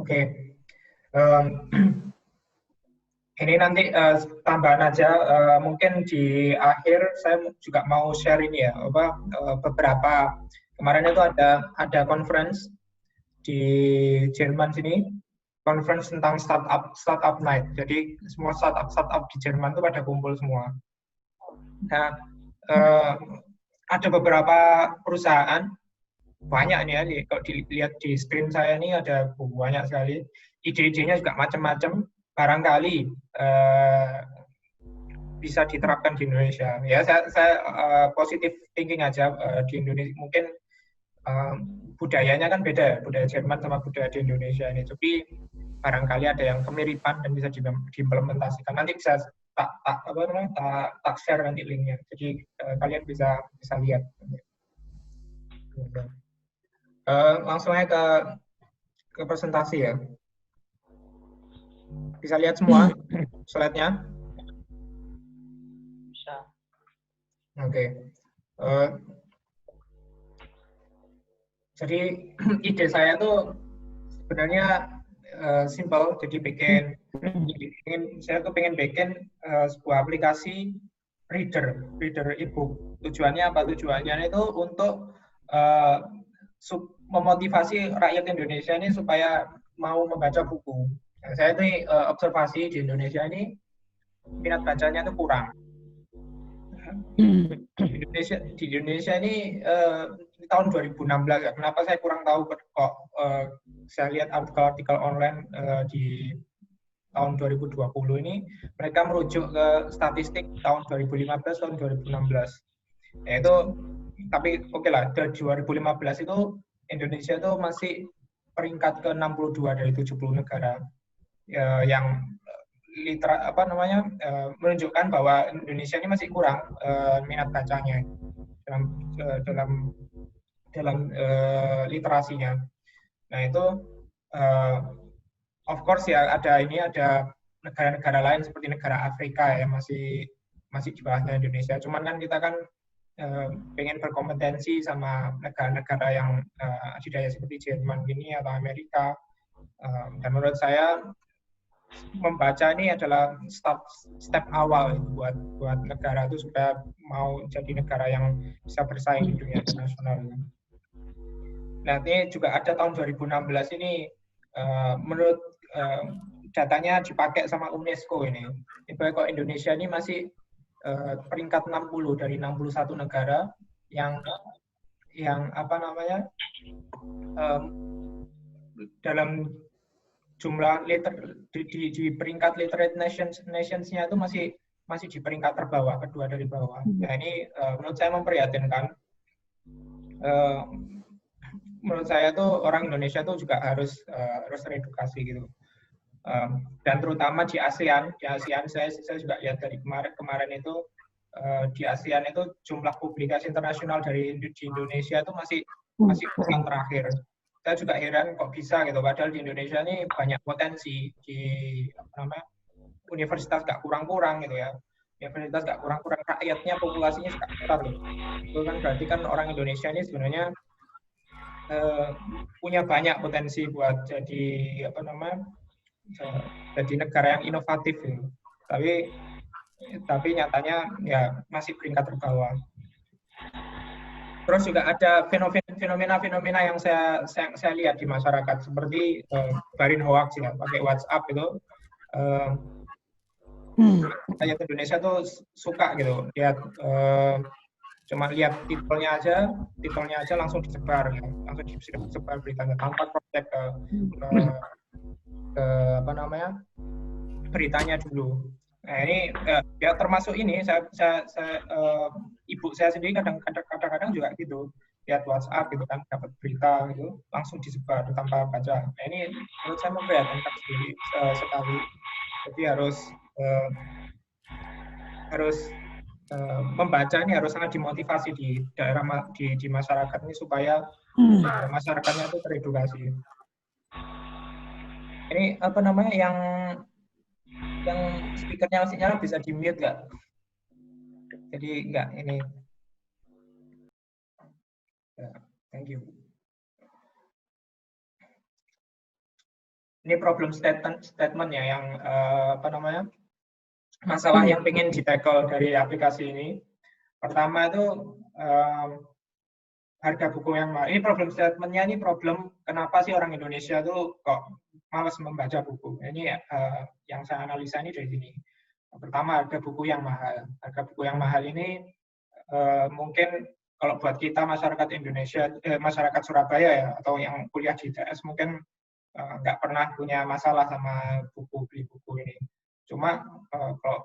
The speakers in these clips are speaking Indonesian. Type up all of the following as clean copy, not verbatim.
Oke. Em, Ini nanti tambahan aja, mungkin di akhir saya juga mau share ini ya, beberapa kemarin itu ada conference di Jerman sini, conference tentang startup night. Jadi semua startup di Jerman itu pada kumpul semua. Nah, eh, ada beberapa perusahaan, banyak nih ya, kalau dilihat di screen saya ini ada banyak sekali, ide-idenya juga macam-macam, barangkali bisa diterapkan di Indonesia. Ya, saya positif thinking aja, di Indonesia mungkin budayanya kan beda ya, budaya Jerman sama budaya di Indonesia ini. Tapi barangkali ada yang kemiripan dan bisa diimplementasikan. Nanti bisa tak share nanti linknya. Jadi kalian bisa lihat. Langsung aja ke presentasi ya. Bisa lihat semua slide-nya? Bisa. Oke. Jadi ide saya tuh sebenarnya simple. Jadi saya tuh pengen bikin sebuah aplikasi reader ebook. Tujuannya apa? Tujuannya itu untuk memotivasi rakyat Indonesia ini supaya mau membaca buku. Nah, saya ini observasi di Indonesia ini minat bacanya itu kurang. Di Indonesia ini di tahun 2016 ya. Kenapa saya kurang tahu kok saya lihat artikel online di tahun 2020 ini mereka merujuk ke statistik tahun 2015 tahun 2016. Yaitu tapi oke lah, dari 2015 itu Indonesia itu masih peringkat ke-62 dari 70 negara yang menunjukkan bahwa Indonesia ini masih kurang minat bacanya dalam literasinya. Nah itu of course ya ada negara-negara lain seperti negara Afrika ya masih di bawahnya Indonesia. Cuman kan kita kan pengen berkompetensi sama negara-negara yang adidaya seperti Jerman gini atau Amerika. Dan menurut saya membaca ini adalah step awal buat negara itu supaya mau jadi negara yang bisa bersaing di dunia internasional. Nah, ini juga ada tahun 2016 ini menurut datanya dipakai sama UNESCO ini. Kok Indonesia ini masih peringkat 60 dari 61 negara yang dalam jumlah di peringkat literate nations-nya itu masih di peringkat terbawah, kedua dari bawah. Nah ini menurut saya memprihatinkan. Menurut saya tuh orang Indonesia tuh juga harus teredukasi gitu. Dan terutama di ASEAN saya juga lihat dari kemarin itu di ASEAN itu jumlah publikasi internasional di Indonesia itu masih urutan terakhir. Saya juga heran kok bisa gitu, padahal di Indonesia ini banyak potensi di universitas gak kurang-kurang gitu ya. Universitas gak kurang-kurang, rakyatnya populasinya juga besar loh. Itu kan berarti kan orang Indonesia ini sebenarnya punya banyak potensi buat jadi jadi negara yang inovatif gitu. Tapi nyatanya ya masih peringkat terbawah. Terus juga ada fenomena yang saya lihat di masyarakat seperti barin hoax ya, pakai WhatsApp itu. Rakyat Indonesia tuh suka gitu lihat cuma lihat titelnya aja langsung disebar ya. Langsung disebar beritanya tanpa cross check ke beritanya dulu. Nah ini ya termasuk ini ibu saya sendiri kadang-kadang juga gitu, lihat WhatsApp gitu kan, dapat berita gitu langsung disebar tanpa baca. Nah ini menurut saya memprihatinkan sekali. Jadi harus membaca ini harus sangat dimotivasi di daerah di masyarakat ini supaya masyarakatnya itu teredukasi. Ini yang speakernya masih nyala bisa di mute nggak? Jadi nggak ini. Ya, thank you. ini problem statement ya yang apa namanya, masalah yang pengen di-tackle dari aplikasi ini. Pertama itu harga buku yang mahal. Ini problem statement-nya, ini problem kenapa sih orang Indonesia tuh kok malas membaca buku. Ini yang saya analisa ini dari sini. Pertama, harga buku yang mahal. Harga buku yang mahal ini mungkin kalau buat kita masyarakat Indonesia, masyarakat Surabaya ya, atau yang kuliah di ITS mungkin nggak pernah punya masalah sama beli buku ini. Cuma kalau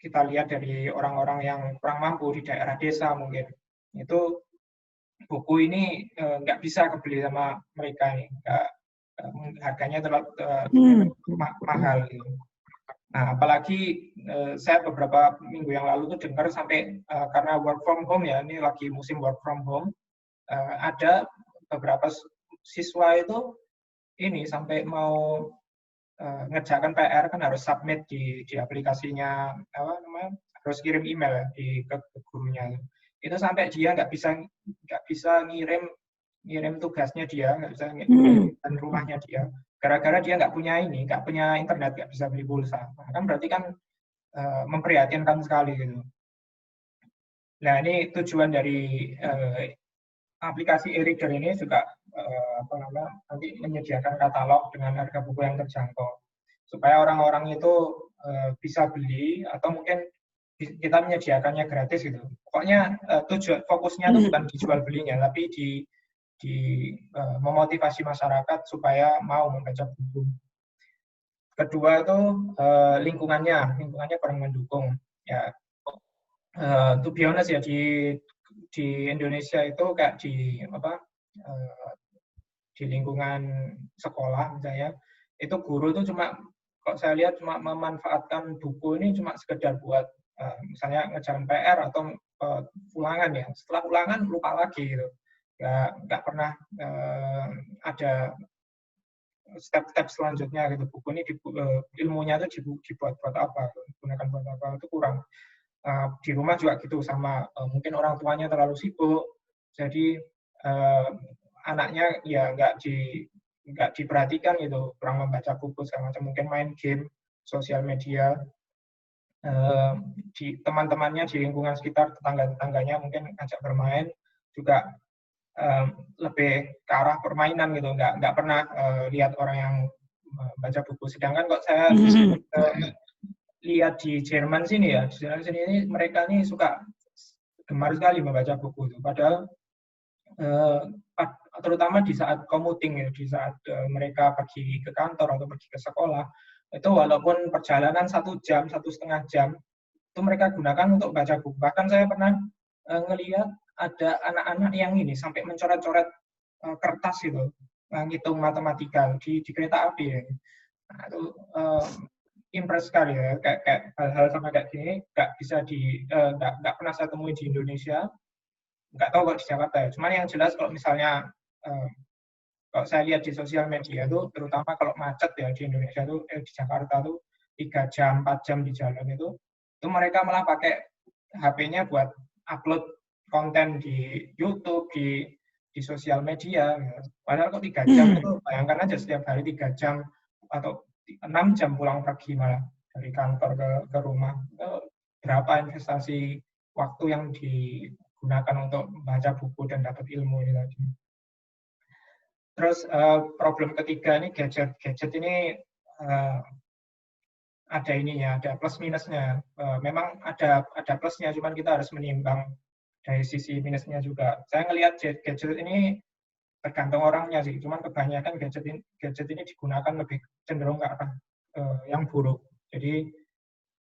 kita lihat dari orang-orang yang kurang mampu di daerah desa mungkin, itu buku ini nggak bisa kebeli sama mereka ini, harganya terlalu mahal. Gitu. Nah, apalagi saya beberapa minggu yang lalu tuh dengar sampai karena work from home ya, ini lagi musim work from home, ada beberapa siswa itu ini sampai mau ngerjakan PR kan harus submit di aplikasinya, apa namanya, harus kirim email ke gurunya. Itu sampai dia nggak bisa ngirim tugasnya dia, nggak bisa ngirim rumahnya dia, gara-gara dia nggak punya internet, nggak bisa beli pulsa. Nah, kan berarti kan memprihatinkan sekali gitu. Nah, ini tujuan dari aplikasi e-reader ini juga apa namanya, nanti menyediakan katalog dengan harga buku yang terjangkau supaya orang-orang itu bisa beli, atau mungkin kita menyediakannya gratis gitu. Pokoknya tujuan fokusnya itu bukan dijual belinya, tapi di memotivasi masyarakat supaya mau membaca buku. Kedua itu lingkungannya kurang mendukung. Ya, to be honest ya, di Indonesia itu kayak di apa, di lingkungan sekolah misalnya, itu guru itu kok saya lihat cuma memanfaatkan buku ini cuma sekedar buat misalnya ngerjain PR atau ulangan ya. Setelah ulangan lupa lagi gitu. Nggak pernah ada step-step selanjutnya gitu. Buku ini ilmunya itu dibuat buat apa, digunakan buat apa, itu kurang. Di rumah juga gitu, sama mungkin orang tuanya terlalu sibuk, jadi anaknya ya nggak diperhatikan gitu, kurang membaca buku segala macam, mungkin main game, sosial media, di teman-temannya di lingkungan sekitar, tetangga-tetangganya mungkin ajak bermain juga lebih ke arah permainan gitu, nggak pernah lihat orang yang baca buku. Sedangkan kok saya lihat di Jerman sini ya, di Jerman sini ini mereka ini suka gemar sekali membaca buku itu. Padahal terutama di saat commuting ya, di saat mereka pergi ke kantor atau pergi ke sekolah, itu walaupun perjalanan 1 jam, 1,5 jam, itu mereka gunakan untuk baca buku. Bahkan saya pernah ngelihat ada anak-anak yang ini sampai mencoret-coret kertas itu, ngitung matematika di kereta api ya. Nah, itu impress sekali ya, kayak hal-hal sama kayak gini nggak pernah saya temui di Indonesia, nggak tahu kalau di Jakarta ya. Cuman yang jelas kalau misalnya kalau saya lihat di sosial media itu, terutama kalau macet ya di Indonesia tuh, di Jakarta tuh 3 jam, 4 jam di jalan itu mereka malah pakai HP-nya buat upload konten di YouTube, di sosial media. Padahal kok 3 jam itu, bayangkan aja setiap hari 3 jam atau 6 jam pulang pergi malah dari kantor ke rumah. Itu berapa investasi waktu yang digunakan untuk membaca buku dan dapat ilmu ini tadi. Terus problem ketiga ini gadget. Gadget ini ada ininya, ada plus minusnya. Memang ada plusnya, cuman kita harus menimbang dari sisi minusnya juga. Saya ngelihat gadget ini tergantung orangnya sih, cuman kebanyakan gadget ini digunakan lebih cenderung ke arah yang buruk. Jadi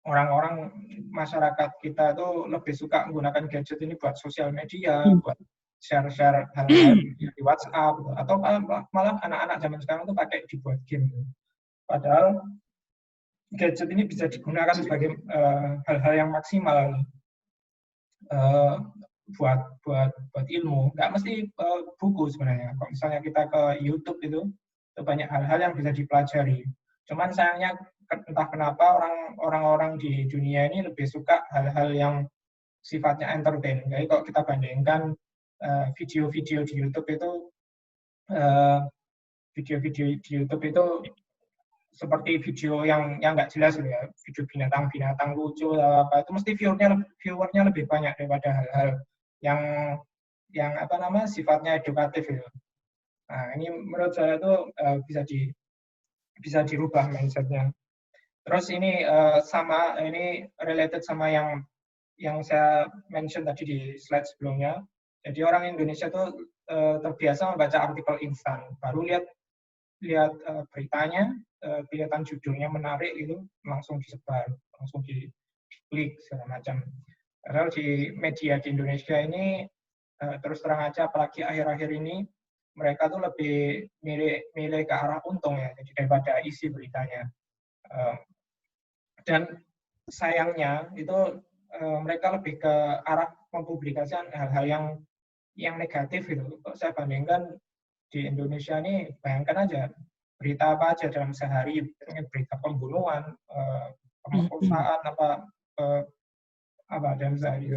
orang-orang masyarakat kita itu lebih suka menggunakan gadget ini buat sosial media, buat share-share hal-hal di WhatsApp, atau malah anak-anak zaman sekarang tuh pakai dibuat game. Padahal gadget ini bisa digunakan sebagai hal-hal yang maksimal buat ilmu. Nggak mesti buku sebenarnya. Kalau misalnya kita ke YouTube itu banyak hal-hal yang bisa dipelajari. Cuman sayangnya entah kenapa orang-orang di dunia ini lebih suka hal-hal yang sifatnya entertain. Jadi kalau kita bandingkan video-video di YouTube itu video-video di YouTube itu seperti video yang nggak jelas gitu ya, video binatang-binatang lucu atau apa, itu mesti viewernya lebih banyak daripada hal-hal yang apa namanya sifatnya edukatif itu. Nah, ini menurut saya tuh bisa dirubah mindsetnya. Terus ini ini related sama yang saya mention tadi di slide sebelumnya. Jadi orang Indonesia tuh terbiasa membaca artikel instan, baru lihat beritanya, kelihatan judulnya menarik itu langsung disebar, langsung diklik segala macam. Padahal di media di Indonesia ini terus terang aja, apalagi akhir-akhir ini mereka tuh lebih milih ke arah untung ya, jadi daripada isi beritanya. Dan sayangnya itu mereka lebih ke arah mempublikasikan hal-hal yang negatif gitu. Kalau saya bandingkan di Indonesia ini, bayangkan aja berita apa aja dalam sehari, berita pembunuhan, pemerkosaan, dalam sehari,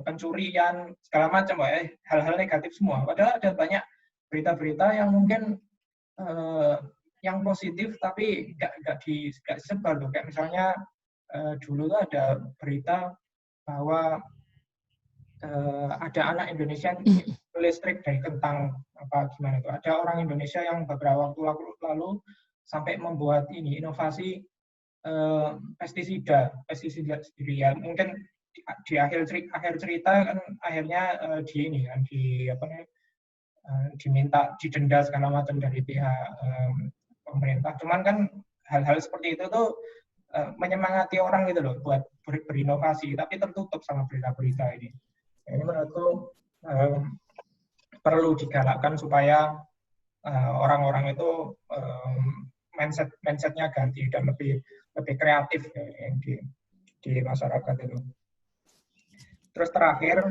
pencurian, segala macam, hal-hal negatif semua. Padahal ada banyak berita-berita yang mungkin yang positif tapi nggak disebar tuh. Kayak misalnya dulu tuh ada berita bahwa ada anak Indonesia yang listrik dari kentang apa gimana itu. Ada orang Indonesia yang beberapa waktu lalu sampai membuat inovasi pestisida sendiri ya. Mungkin di akhir cerita kan akhirnya diminta didenda segala macam dari pihak pemerintah. Cuman kan hal-hal seperti itu tuh menyemangati orang gitu loh buat berinovasi, tapi tertutup sama berita-berita ini. Ini menurutku perlu digalakkan supaya orang-orang itu mindsetnya ganti dan lebih kreatif di masyarakat itu. Terus terakhir,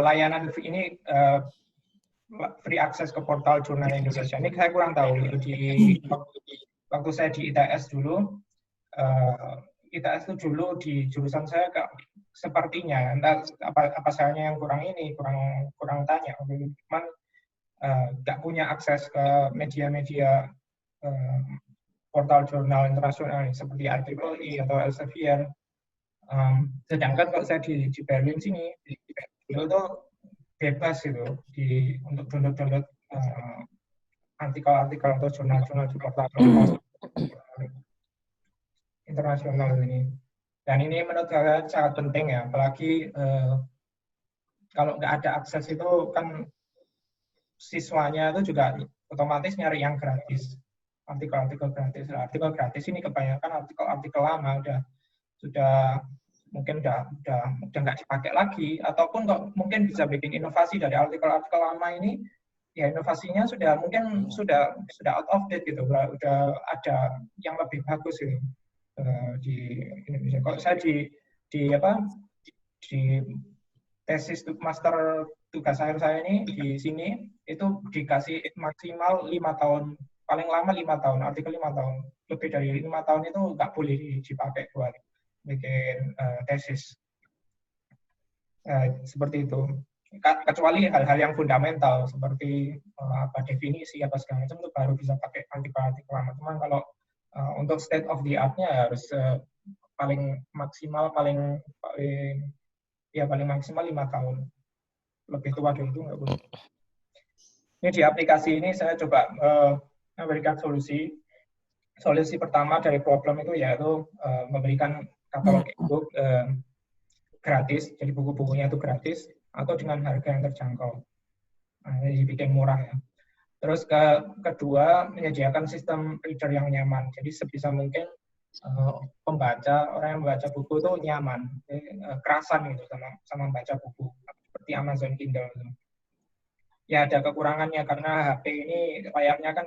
layanan ini free access ke portal Jurnal Indonesia. Ini saya kurang tahu waktu saya di ITS dulu. ITS itu dulu di jurusan saya sepertinya, entah apa salahnya yang kurang tanya. Cuman nggak punya akses ke media-media portal jurnal internasional seperti IEEE atau Elsevier. Sedangkan kalau saya di Berlin sini, itu bebas gitu untuk download artikel-artikel atau jurnal-jurnal di portal internasional ini. Dan ini menurut saya sangat penting ya, apalagi kalau nggak ada akses itu kan siswanya itu juga otomatis nyari yang gratis, artikel-artikel gratis. Artikel gratis ini kebanyakan artikel-artikel lama sudah mungkin udah nggak dipakai lagi, ataupun kok mungkin bisa bikin inovasi dari artikel-artikel lama ini, ya inovasinya sudah out of date gitu, udah ada yang lebih bagus gitu di Indonesia. Kalau saya di tesis master tugas akhir saya ini di sini itu dikasih maksimal 5 tahun, paling lama 5 tahun, artikel 5 tahun. Lebih dari 5 tahun itu nggak boleh dipakai buat bikin tesis. Seperti itu. Kecuali hal-hal yang fundamental seperti definisi apa segala macam itu baru bisa pakai artikel-artikel lama. Cuman kalau untuk state of the art-nya harus paling maksimal 5 tahun. Lebih tua dari itu nggak boleh. Ini di aplikasi ini saya coba memberikan solusi. Solusi pertama dari problem itu yaitu memberikan katalog e-book gratis, jadi buku-bukunya itu gratis atau dengan harga yang terjangkau. Nah, ini dibikin murah ya. Terus kedua, menyediakan sistem reader yang nyaman. Jadi sebisa mungkin orang yang membaca buku itu nyaman, kerasan gitu sama membaca buku, seperti Amazon Kindle. Ya ada kekurangannya karena HP ini layarnya kan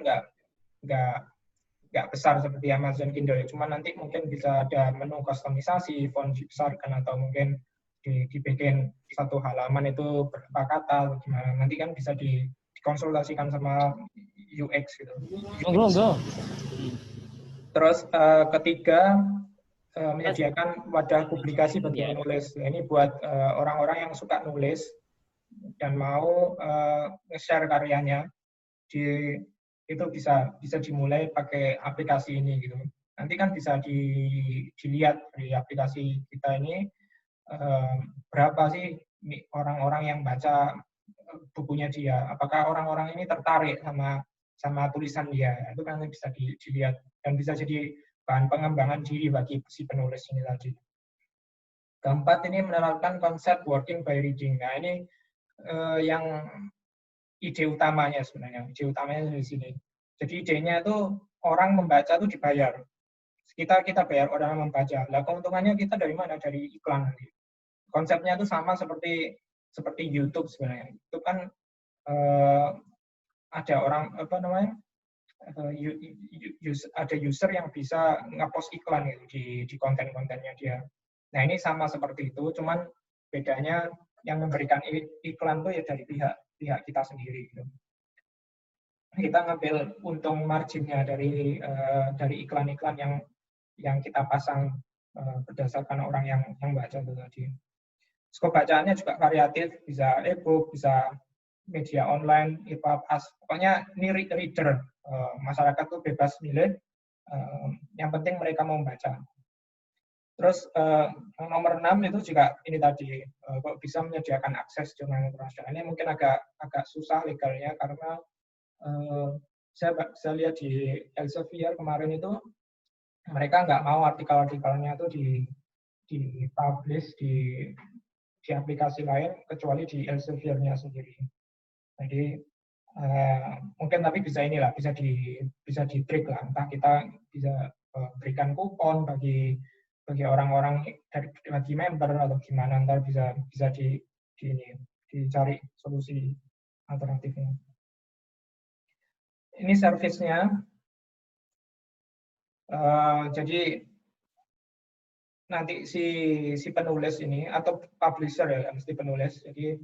nggak besar seperti Amazon Kindle. Cuma nanti mungkin bisa ada menu kustomisasi, font dibesarkan atau mungkin dibikin satu halaman itu berapa kata, gimana. Nanti kan bisa dikonsultasikan sama UX gitu. Terus ketiga, menyediakan wadah publikasi bagi penulis. Ini buat orang-orang yang suka nulis dan mau nge-share karyanya di itu bisa dimulai pakai aplikasi ini gitu. Nanti kan bisa dilihat di aplikasi kita ini berapa sih orang-orang yang baca bukunya dia. Apakah orang-orang ini tertarik sama tulisan dia. Itu kan bisa dilihat dan bisa jadi bahan pengembangan diri bagi si penulis ini tadi. Keempat, ini menerapkan konsep working by reading. Nah, ini yang ide utamanya sebenarnya. Ide utamanya di sini. Jadi idenya itu orang membaca itu dibayar. Kita bayar orang membaca. Nah, keuntungannya kita dari mana? Dari iklan nanti. Konsepnya itu sama seperti YouTube sebenarnya. YouTube kan ada orang ada user yang bisa nge-post iklan gitu di konten-kontennya dia. Nah, ini sama seperti itu, cuman bedanya yang memberikan iklan tuh ya dari pihak kita sendiri gitu. Kita ngambil untung marginnya dari iklan-iklan yang kita pasang berdasarkan orang yang baca itu tadi. Skop bacaannya juga variatif, bisa e-book, bisa media online, EPUB, pokoknya ini reader. Masyarakat tuh bebas milih, yang penting mereka mau membaca. Terus yang nomor 6 itu juga ini tadi, kok bisa menyediakan akses jurnal internasional. Ini mungkin agak susah legalnya karena saya lihat di Elsevier kemarin itu mereka nggak mau artikel-artikelnya itu di-publish di aplikasi lain kecuali di Elsevier-nya sendiri. Jadi mungkin tapi bisa di trik lah, entah kita bisa berikan kupon bagi orang-orang bagi member atau gimana, ntar bisa dicari solusi alternatifnya. Ini servisnya. Jadi nanti si penulis ini atau publisher ya, mesti penulis. Jadi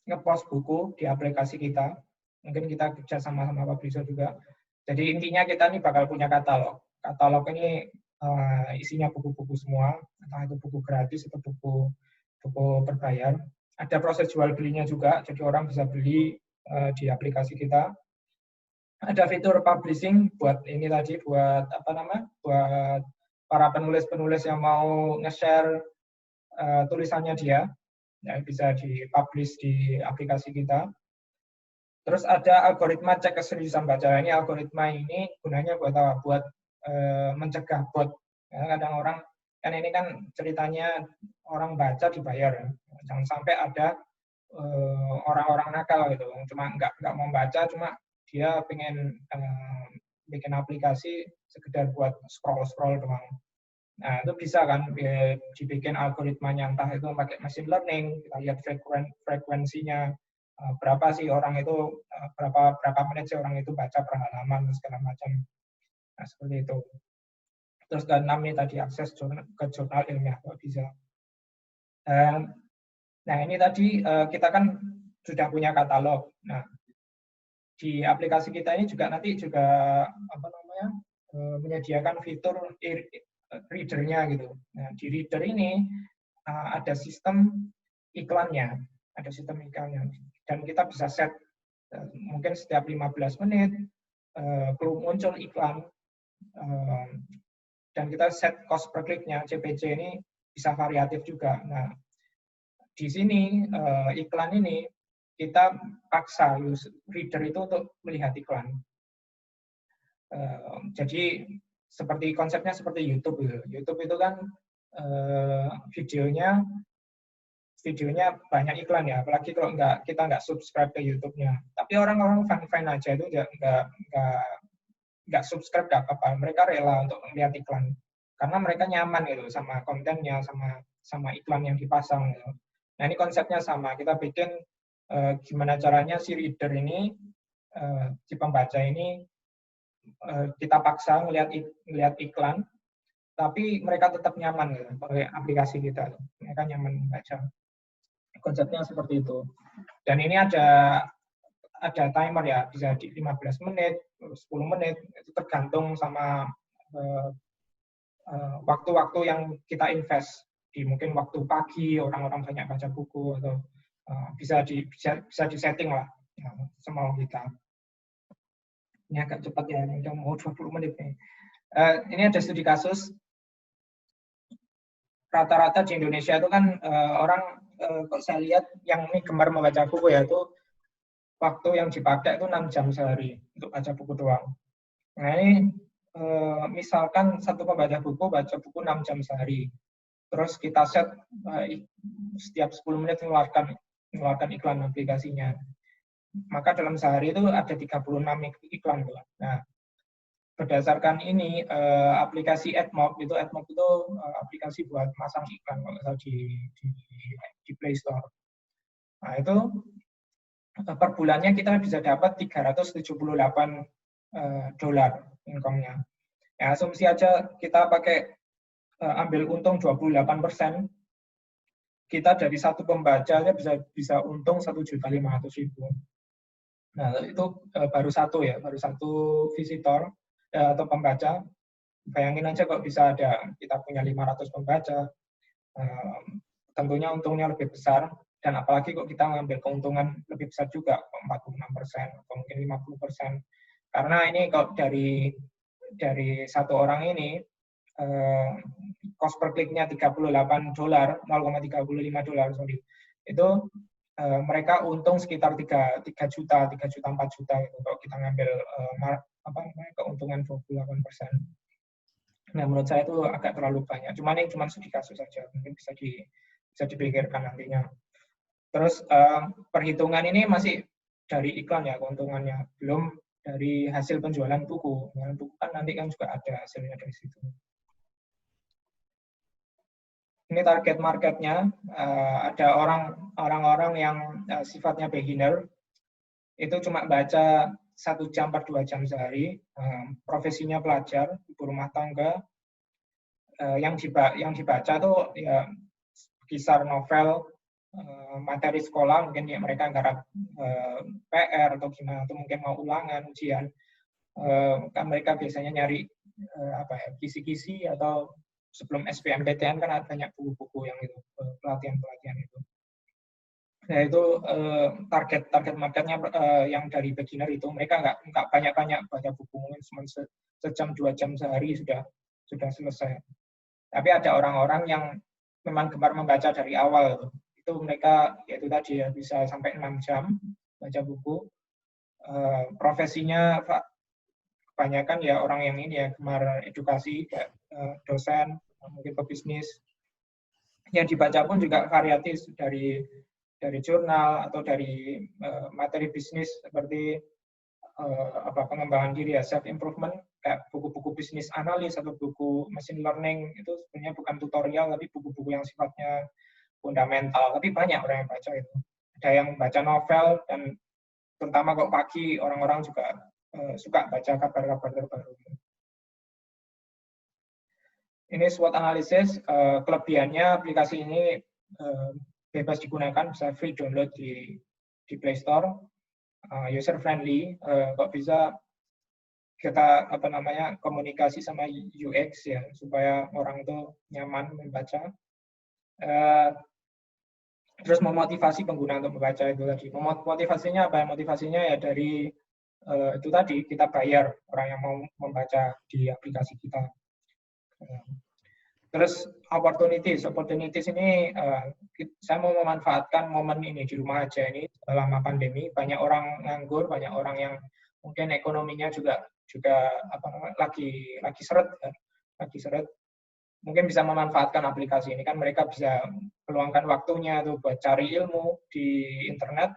ngepost buku di aplikasi kita. Mungkin kita kerja sama publisher juga. Jadi intinya kita ini bakal punya katalog. Katalog ini isinya buku-buku semua, entah itu buku gratis atau buku berbayar. Ada proses jual belinya juga, jadi orang bisa beli di aplikasi kita. Ada fitur publishing buat ini tadi, buat para penulis-penulis yang mau nge-share tulisannya dia, ya, bisa di-publish di aplikasi kita. Terus ada algoritma cek keseriusan baca. Ini algoritma ini gunanya buat apa? Buat mencegah bot. Ya, kadang orang, kan ini kan ceritanya orang baca dibayar. Jangan sampai ada orang-orang nakal gitu, cuma nggak mau baca, cuma dia pengen bikin aplikasi sekedar buat scroll doang. Nah, itu bisa kan dibikin algoritmanya, entah itu pakai machine learning, kita lihat frekuensinya, berapa sih orang itu, berapa menit sih orang itu baca per halaman, segala macam. Nah, seperti itu. Terus ke-6 nih tadi, akses ke jurnal ilmiah, kalau bisa. Nah, ini tadi kita kan sudah punya katalog. Nah, di aplikasi kita ini juga nanti menyediakan fitur readernya gitu. Nah, di reader ini ada sistem iklannya, dan kita bisa set mungkin setiap 15 menit muncul iklan, dan kita set cost per kliknya, CPC ini bisa variatif juga. Nah, di sini iklan ini kita paksa reader itu untuk melihat iklan. Jadi konsepnya seperti YouTube gitu. YouTube itu kan videonya banyak iklan ya, apalagi kalau kita nggak subscribe ke YouTube-nya. Tapi orang-orang fine aja itu nggak subscribe, nggak apa-apa. Mereka rela untuk melihat iklan karena mereka nyaman gitu sama kontennya, sama iklan yang dipasang gitu. Nah, ini konsepnya sama. Kita bikin gimana caranya si reader ini, si pembaca ini, kita paksa ngelihat iklan, tapi mereka tetap nyaman gitu, pakai aplikasi kita. Mereka nyaman membaca. Konsepnya seperti itu. Dan ini ada timer ya, bisa di 15 menit, 10 menit, itu tergantung sama waktu-waktu yang kita invest. Di mungkin waktu pagi orang-orang banyak baca buku, atau bisa disetting lah, semau kita. Ini agak cepat ya, ini udah mau 20 menit nih. Ini ada studi kasus, rata-rata di Indonesia itu kan orang, kok saya lihat yang ini gemar membaca buku ya, itu waktu yang dipakai itu 6 jam sehari untuk baca buku doang. Nah ini misalkan satu pembaca buku baca buku 6 jam sehari, terus kita set setiap 10 menit mengeluarkan iklan aplikasinya, maka dalam sehari itu ada 36 iklan. Nah, berdasarkan ini aplikasi AdMob itu aplikasi buat masang iklan kalau nggak di Play Store. Nah itu per bulannya kita bisa dapat $378 income-nya. Ya, asumsi aja kita pakai ambil untung 28%, kita dari satu pembaca bisa untung 1.500.000. Nah, itu baru satu visitor atau pembaca. Bayangin aja kok bisa kita punya 500 pembaca, tentunya untungnya lebih besar, dan apalagi kok kita ngambil keuntungan lebih besar juga, 46% atau mungkin 50%. Karena ini kok dari satu orang ini cost per kliknya $38, $0,35, sorry. Itu mereka untung sekitar 3 juta, 4 juta gitu kalau kita ngambil keuntungan 28%. Nah, menurut saya itu agak terlalu banyak. Ini cuma studi kasus saja, mungkin bisa dipikirkan nantinya. Terus perhitungan ini masih dari iklan ya keuntungannya, belum dari hasil penjualan buku. Penjualan buku kan nanti kan juga ada hasilnya dari situ. Ini target marketnya, ada orang-orang yang sifatnya beginner, itu cuma baca 1 jam per 2 jam sehari, profesinya pelajar, ibu rumah tangga, yang dibaca tuh ya kisar novel, materi sekolah, mungkin ya mereka garap PR atau gimana, atau mungkin mau ulangan, ujian, kan mereka biasanya nyari kisi-kisi atau sebelum SBMPTN kan ada banyak buku-buku yang itu pelatihan-pelatihan itu. Nah itu target marketnya yang dari beginner itu, mereka nggak banyak-banyak baca buku, mungkin cuma sejam 2 jam sehari sudah selesai. Tapi ada orang-orang yang memang gemar membaca dari awal, itu mereka yaitu tadi ya bisa sampai 6 jam baca buku. Profesinya kebanyakan ya orang yang ini ya gemar edukasi, kayak dosen, mungkin pebisnis. Yang dibaca pun juga variatif, dari jurnal atau dari materi bisnis seperti pengembangan diri ya, self improvement, kayak buku-buku bisnis analis atau buku machine learning. Itu sebenarnya bukan tutorial tapi buku-buku yang sifatnya fundamental, tapi banyak orang yang baca itu. Ada yang baca novel, dan terutama kok pagi orang-orang juga suka baca kabar-kabar terbaru. Ini SWOT analysis. Kelebihannya aplikasi ini bebas digunakan, bisa free download di Play Store, user friendly, kok bisa kita komunikasi sama UX ya, supaya orang itu nyaman membaca. Terus memotivasi pengguna untuk membaca itu tadi. Motivasinya apa? Motivasinya ya dari itu tadi, kita bayar orang yang mau membaca di aplikasi kita. Terus opportunities ini saya mau memanfaatkan momen ini di rumah aja ini selama pandemi. Banyak orang nganggur, banyak orang yang mungkin ekonominya juga lagi seret, mungkin bisa memanfaatkan aplikasi ini, kan mereka bisa meluangkan waktunya tuh buat cari ilmu di internet,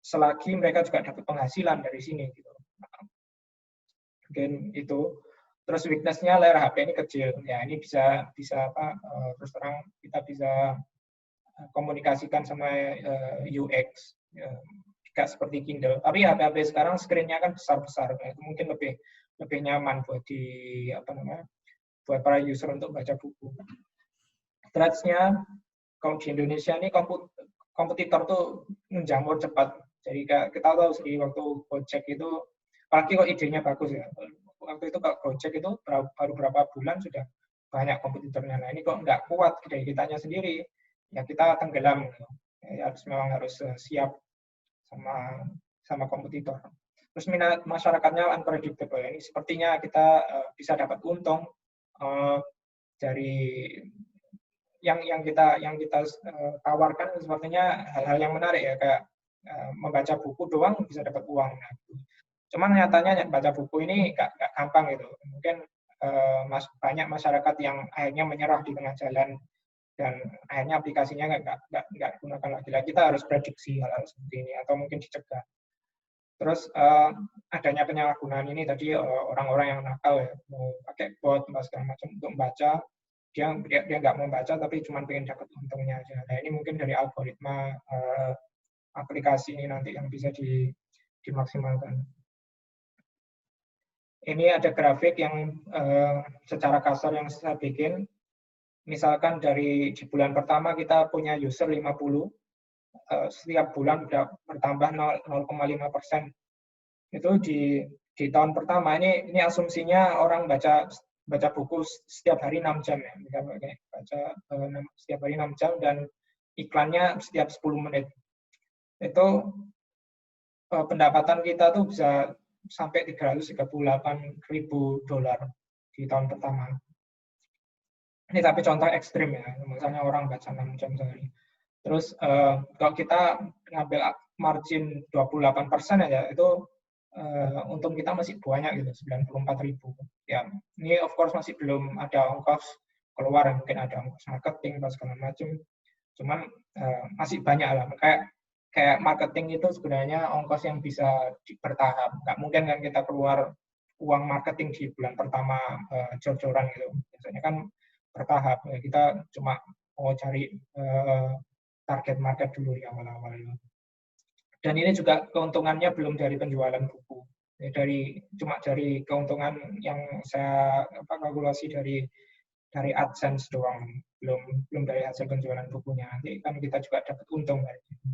selagi mereka juga dapat penghasilan dari sini gitu. Mungkin itu. Terus weakness-nya layar HP ini kecil. Ya, ini bisa terus terang kita bisa komunikasikan sama UX, tidak seperti Kindle. Tapi HP sekarang screen-nya kan besar-besar. Itu mungkin lebih nyaman buat buat para user untuk baca buku. Threats-nya, kalau di Indonesia ini kompetitor tuh menjamur cepat. Jadi kita tahu sih waktu Gojek itu, apalagi kok idenya bagus ya. Waktu itu Gojek itu baru berapa bulan sudah banyak kompetitornya. Nah ini kok nggak kuat dari kitanya sendiri, ya kita tenggelam. Ya, memang harus siap sama kompetitor. Terus minat masyarakatnya unpredictable. Ini sepertinya kita bisa dapat untung dari yang kita tawarkan sepertinya hal-hal yang menarik ya, kayak membaca buku doang bisa dapat uang. Nah, cuman nyatanya baca buku ini gak gampang gitu. Mungkin banyak masyarakat yang akhirnya menyerah di tengah jalan dan akhirnya aplikasinya nggak gunakan lagi. Kita harus prediksi hal-hal seperti ini atau mungkin dicegah. Terus adanya penyalahgunaan ini tadi orang-orang yang nakal ya, mau pakai bot segala macam untuk membaca, dia nggak mau baca tapi cuma pengen dapat untungnya aja. Nah ini mungkin dari algoritma aplikasi ini nanti yang bisa dimaksimalkan. Ini ada grafik yang secara kasar yang saya bikin. Misalkan di bulan pertama kita punya user 50, setiap bulan udah bertambah 0,5%. Itu di tahun pertama ini asumsinya orang baca buku setiap hari 6 jam ya. Kita baca setiap hari 6 jam dan iklannya setiap 10 menit. Itu pendapatan kita tuh bisa sampai $338.000 di tahun pertama. Ini tapi contoh ekstrim ya, misalnya orang baca 6 jam sehari. Terus kalau kita ngambil margin 28% aja, itu untung kita masih banyak gitu, 94.000. Ya, ini of course masih belum ada ongkos keluar, mungkin ada ongkos marketing dan segala macam. Cuman masih banyak lah. Kayak marketing itu sebenarnya ongkos yang bisa bertahap. Nggak mungkin kan kita keluar uang marketing di bulan pertama jor-joran gitu. Biasanya kan bertahap. Kita cuma mau cari target market dulu di awal-awal. Dan ini juga keuntungannya belum dari penjualan buku. Cuma dari keuntungan yang saya kalkulasi dari AdSense doang, belum dari hasil penjualan bukunya. Nanti kan kita juga dapat untung dari itu.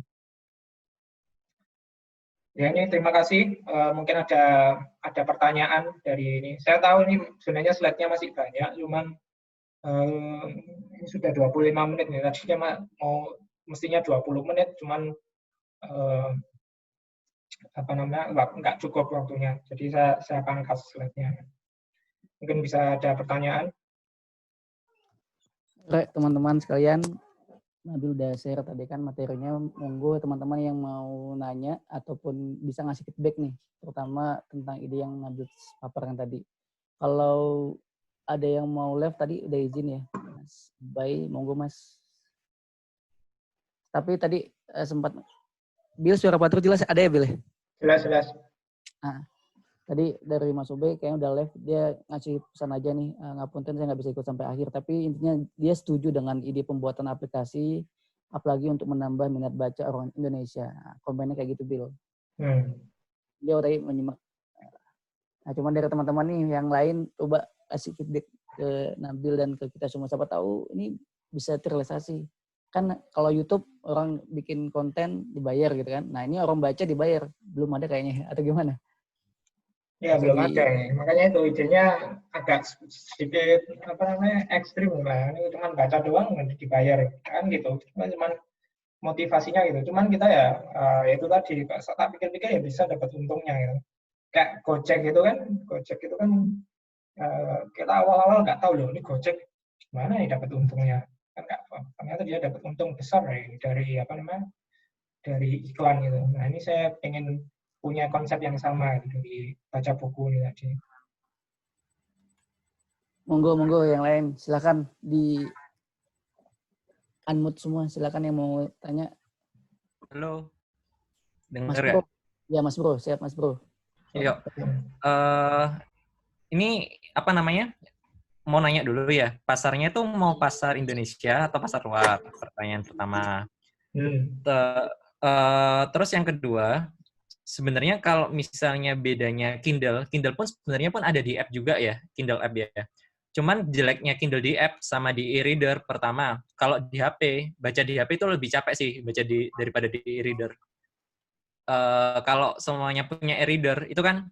Ya ini terima kasih. Mungkin ada pertanyaan dari ini. Saya tahu ini sebenarnya slide-nya masih banyak, cuman ini sudah 25 menit nih. Tadinya mestinya 20 menit, cuman nggak cukup waktunya. Jadi saya pangkas slide-nya. Mungkin bisa ada pertanyaan. Oke, teman-teman sekalian, Nabil udah share tadi kan materinya. Monggo teman-teman yang mau nanya ataupun bisa ngasih feedback nih, terutama tentang ide yang Nabil paparkan tadi. Kalau ada yang mau live tadi udah izin ya, Mas. Baik, monggo Mas. Tapi tadi sempat Bil, suara Patru jelas ada ya Bil? Jelas. Nah, tadi dari Mas Ube kayaknya udah live, dia ngasih pesan aja nih, ngapunten saya nggak bisa ikut sampai akhir, tapi intinya dia setuju dengan ide pembuatan aplikasi, apalagi untuk menambah minat baca orang Indonesia. Komennya kayak gitu, Bil. Dia udah menyimak. Nah, cuman dari teman-teman nih yang lain, coba kasih feedback ke Nabil dan ke kita semua. Siapa tahu ini bisa terrealisasi. Kan kalau YouTube orang bikin konten dibayar gitu kan. Nah, ini orang baca dibayar. Belum ada kayaknya, atau gimana? Ya belum ada, makanya itu idenya agak sedikit ekstrim lah. Ini cuma baca doang dibayar kan gitu. Cuman motivasinya gitu. Cuman kita ya itu tadi tak pikir-pikir ya bisa dapat untungnya gitu. Kayak Gojek itu kan kita awal-awal nggak tahu loh ini Gojek gimana nih dapat untungnya. Kan ternyata dia dapat untung besar dari dari iklan gitu. Nah ini saya pengen punya konsep yang sama gitu, di baca buku ini tadi. Monggo yang lain silakan di unmute semua, silakan yang mau tanya. Halo, dengar Mas ya? Bro. Ya Mas Bro, siap Mas Bro. Iya. Ini apa namanya? Mau nanya dulu ya, pasarnya tuh mau pasar Indonesia atau pasar luar? Pertanyaan pertama. Terus yang kedua, sebenarnya kalau misalnya bedanya Kindle pun sebenarnya pun ada di app juga ya, Kindle app ya. Cuman jeleknya Kindle di app sama di e-reader pertama, kalau di HP, baca di HP itu lebih capek sih daripada di e-reader. Kalau semuanya punya e-reader, itu kan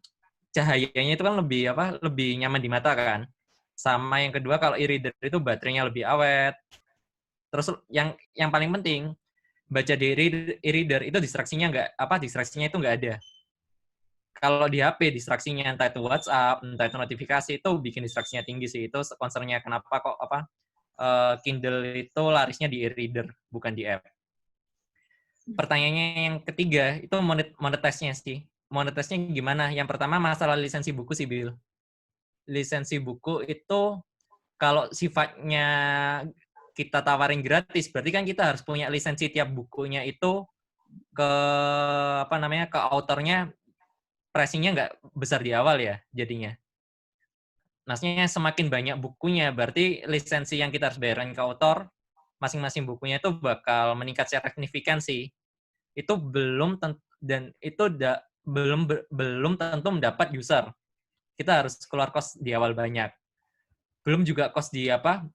cahayanya itu kan lebih nyaman di mata kan. Sama yang kedua kalau e-reader itu baterainya lebih awet. Terus yang paling penting, baca di e-reader itu distraksinya itu nggak ada. kalau di HP distraksinya entah itu WhatsApp, entah itu notifikasi itu bikin distraksinya tinggi sih. Itu concernnya kenapa kok Kindle itu larisnya di e-reader bukan di app. Pertanyaannya yang ketiga itu monetize-nya sih. Monetize-nya gimana? Yang pertama masalah lisensi buku sih, Bill. Lisensi buku itu kalau sifatnya kita tawarin gratis, berarti kan kita harus punya lisensi tiap bukunya itu ke ke autornya, pricing-nya nggak besar di awal ya jadinya. Maksudnya semakin banyak bukunya, berarti lisensi yang kita harus bayarin ke autor, masing-masing bukunya itu bakal meningkat secara signifikan sih. Itu belum dan itu belum tentu mendapat user. Kita harus keluar cost di awal banyak. Belum juga cost di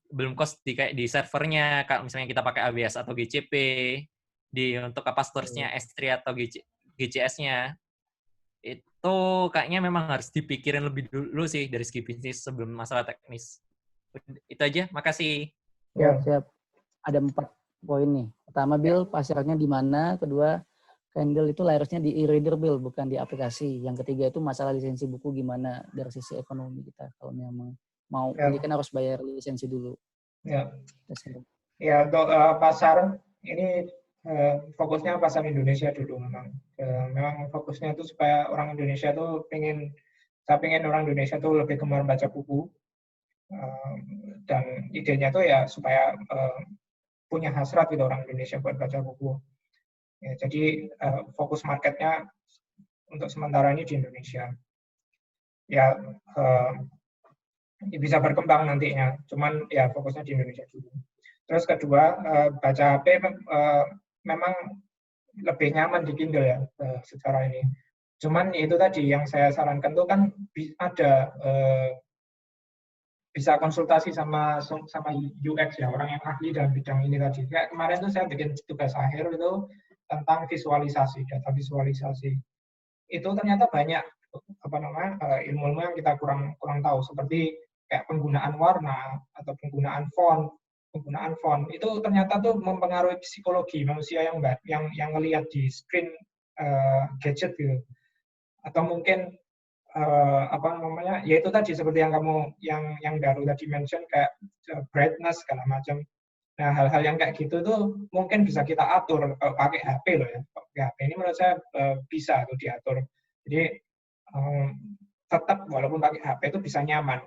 belum cost di kayak di servernya, kalau misalnya kita pakai AWS atau GCP, untuk storage-nya S3 atau GCS-nya. Itu kayaknya memang harus dipikirin lebih dulu sih dari segi bisnis sebelum masalah teknis. Itu aja, makasih. Ya, siap. Ada 4 poin nih. Pertama, Bill, pasarnya di mana? Kedua, Kindle itu layarnya di e-reader, Bill, bukan di aplikasi. Yang ketiga itu masalah lisensi buku gimana dari sisi ekonomi kita. Kalau memang mau ini kan harus bayar lisensi dulu. Ya, untuk pasar ini fokusnya pasar Indonesia dulu memang. Memang fokusnya itu supaya orang Indonesia tuh saya pengen orang Indonesia tuh lebih gemar baca buku. Dan idenya tuh ya supaya punya hasrat gitu orang Indonesia buat baca buku. Ya, jadi fokus marketnya untuk sementara ini di Indonesia. Ya bisa berkembang nantinya, cuman ya fokusnya di Indonesia dulu. Terus kedua, baca HP memang lebih nyaman di Kindle ya secara ini. Cuman itu tadi yang saya sarankan tuh kan ada bisa konsultasi sama UX ya, orang yang ahli dalam bidang ini tadi. Kayak kemarin tuh saya bikin tugas akhir itu tentang visualisasi, data visualisasi. Itu ternyata banyak ilmu-ilmu yang kita kurang tahu, seperti kayak penggunaan warna atau penggunaan font itu ternyata tuh mempengaruhi psikologi manusia yang ngelihat di screen gadget gitu. Atau mungkin ya itu tadi seperti yang kamu yang Daru tadi mention kayak brightness segala macam. Nah, hal-hal yang kayak gitu tuh mungkin bisa kita atur kalau pakai HP loh ya. Pakai HP ini menurut saya bisa tuh diatur. Jadi tetap walaupun pakai HP itu bisa nyaman.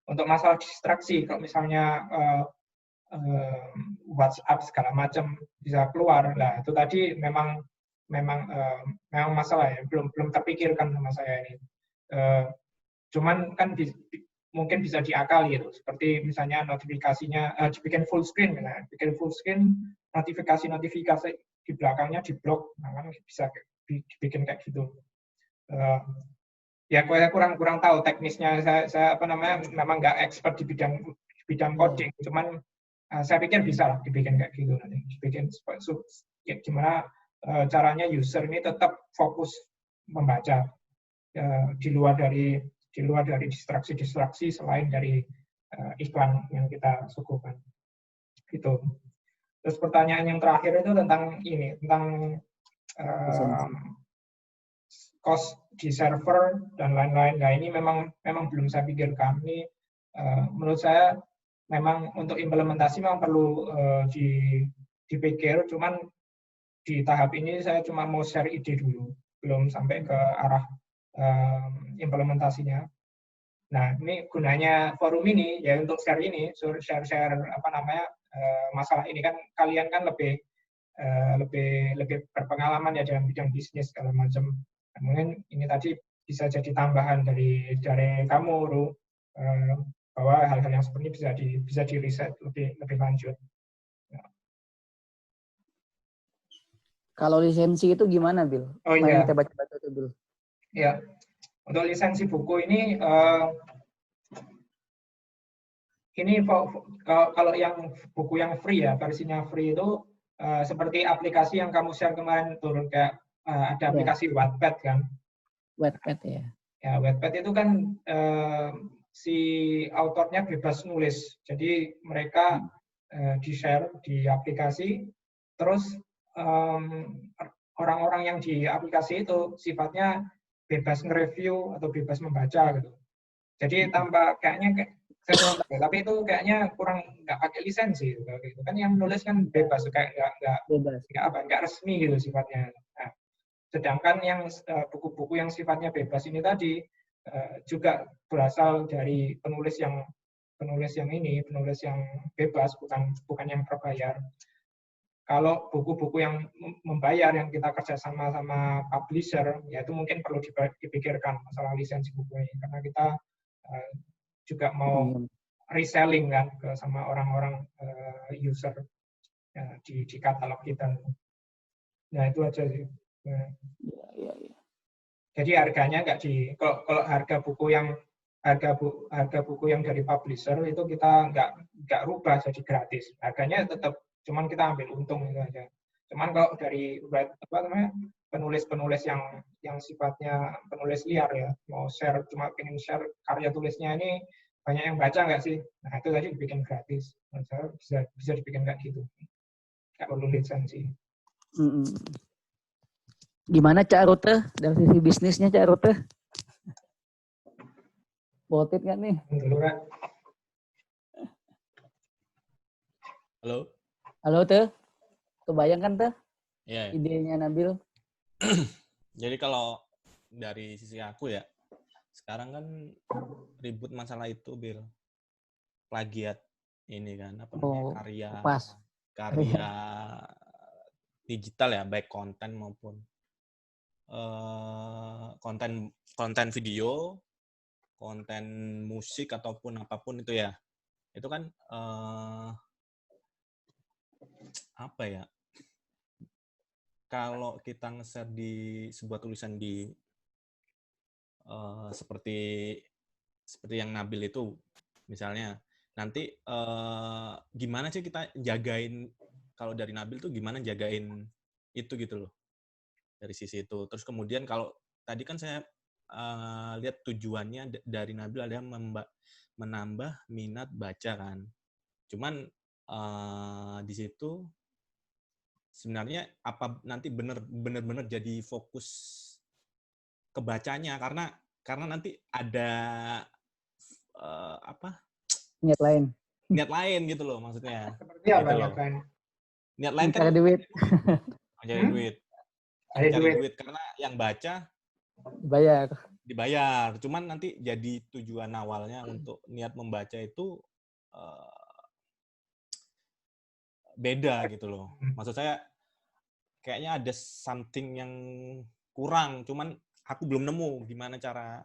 Untuk masalah distraksi, kalau misalnya WhatsApp segala macam bisa keluar, lah itu tadi memang masalah ya, belum terpikirkan sama saya ini. Cuman kan mungkin bisa diakali gitu, seperti misalnya notifikasinya dibikin full screen, bikin full screen, notifikasi di belakangnya di blok, nah kan bisa dibikin kayak gitu. Ya saya kurang tahu teknisnya, saya memang nggak expert di bidang coding, cuman saya pikir bisa lah dibikin kayak gitu nanti, dibikin ya, gimana caranya user ini tetap fokus membaca di luar dari distraksi selain dari iklan yang kita suguhkan. Gitu. Terus pertanyaan yang terakhir itu tentang cost di server dan lain-lain. Nah ini memang belum saya pikirkan. Ini menurut saya memang untuk implementasi memang perlu dipikir. Cuman di tahap ini saya cuma mau share ide dulu, belum sampai ke arah implementasinya. Nah, ini gunanya forum ini ya untuk share masalah ini kan kalian kan lebih berpengalaman ya dalam bidang bisnis segala macam. Nah, mungkin ini tadi bisa jadi tambahan dari kamu, Ru, bahwa hal-hal yang seperti ini bisa di riset lebih lanjut. Kalau lisensi itu gimana, Bill? Oh iya. Kita baca-baca itu, Bill. Ya, untuk lisensi buku ini, kalau yang buku yang free ya, versinya free itu seperti aplikasi yang kamu share kemarin turun kayak ada aplikasi Wattpad kan? Wattpad ya. Ya, Wattpad itu kan si autornya bebas nulis, jadi mereka di-share di aplikasi, terus orang-orang yang di aplikasi itu sifatnya bebas nge-review atau bebas membaca gitu. Jadi tanpa kayaknya tapi itu kayaknya kurang nggak pakai lisensi gitu. Kan yang nulis kan bebas, kayak Bebas. nggak resmi gitu sifatnya. Nah, sedangkan yang buku-buku yang sifatnya bebas ini tadi juga berasal dari penulis yang bebas, bukan yang berbayar. Kalau buku-buku yang membayar yang kita kerjasama sama publisher, ya itu mungkin perlu dipikirkan masalah lisensi buku ini, karena kita juga mau reselling kan sama orang-orang user di katalog kita. Nah itu aja sih. Nah, Ya. jadi harganya nggak kalau harga buku yang dari publisher itu kita nggak rubah jadi gratis. Harganya tetap, cuman kita ambil untung itu aja. Cuman kalau dari penulis-penulis yang sifatnya penulis liar ya, mau cuma pengen share karya tulisnya ini, banyak yang baca nggak sih? Nah itu tadi dibikin gratis. Menurut saya bisa dibikin kayak gitu. Nggak perlu lisensi. Gimana Cak Rute dari sisi bisnisnya Cak Rute? Worth it nggak nih? Halo Teh, kebayang kan Teh? Iya. Idenya Nabil. Jadi kalau dari sisi aku ya, sekarang kan ribut masalah itu, Bil. Plagiat ini kan, apa namanya, karya digital ya, baik konten maupun konten video, konten musik ataupun apapun itu ya. Itu kan apa ya? Kalau kita nge-share di sebuah tulisan di seperti yang Nabil itu, misalnya, nanti gimana sih kita jagain, kalau dari Nabil tuh gimana jagain itu gitu loh, dari sisi itu. Terus kemudian kalau tadi kan saya lihat tujuannya dari Nabil ada menambah minat baca kan. Cuman di situ sebenarnya apa nanti benar-benar jadi fokus kebacanya, karena nanti ada niat lain gitu loh maksudnya. Seperti apa gitu niat lain? Niat lain kan cari duit. Cari duit karena yang baca dibayar. Cuman nanti jadi tujuan awalnya untuk niat membaca itu beda gitu loh. Maksud saya kayaknya ada something yang kurang, cuman aku belum nemu gimana cara,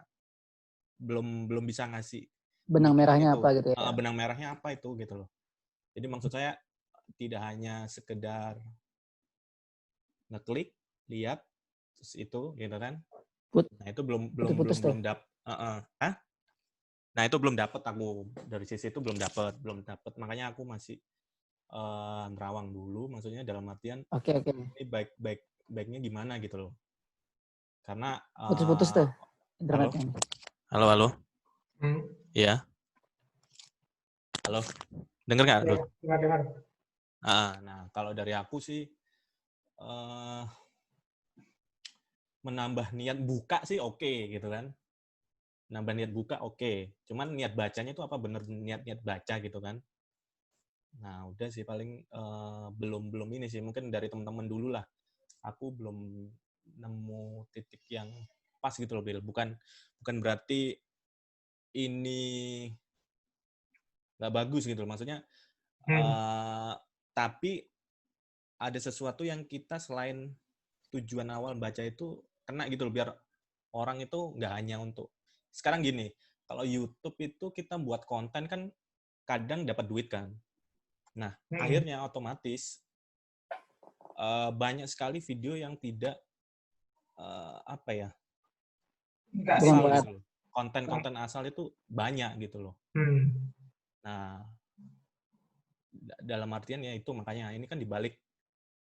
belum bisa ngasih benang merahnya itu. apa gitu ya. Benang merahnya apa itu gitu loh. Jadi maksud saya tidak hanya sekedar ngeklik, lihat terus itu gitu kan. Nah, itu belum dapat. Nah, itu belum dapat aku. Dari sisi itu belum dapat. Makanya aku masih nerawang dulu, maksudnya dalam artian ini baiknya gimana gitu loh. Karena putus-putus tuh internetnya. Halo. Iya. Halo. Dengar nggak, Ruth? Dengar. Nah, kalau dari aku sih menambah niat buka sih oke gitu kan. Nambah niat buka oke. Cuman niat bacanya itu apa bener niat baca gitu kan. Nah, udah sih paling belum ini sih, mungkin dari teman-teman dulu lah. Aku belum nemu titik yang pas gitu loh, Bil. Bukan berarti ini nggak bagus gitu loh. Maksudnya tapi ada sesuatu yang kita selain tujuan awal baca itu kena gitu loh, biar orang itu nggak hanya untuk sekarang gini, kalau YouTube itu kita buat konten kan kadang dapat duit kan. Nah, akhirnya otomatis banyak sekali video yang tidak asal gitu loh. Konten asal itu banyak gitu loh. Nah, dalam artian ya itu makanya ini kan dibalik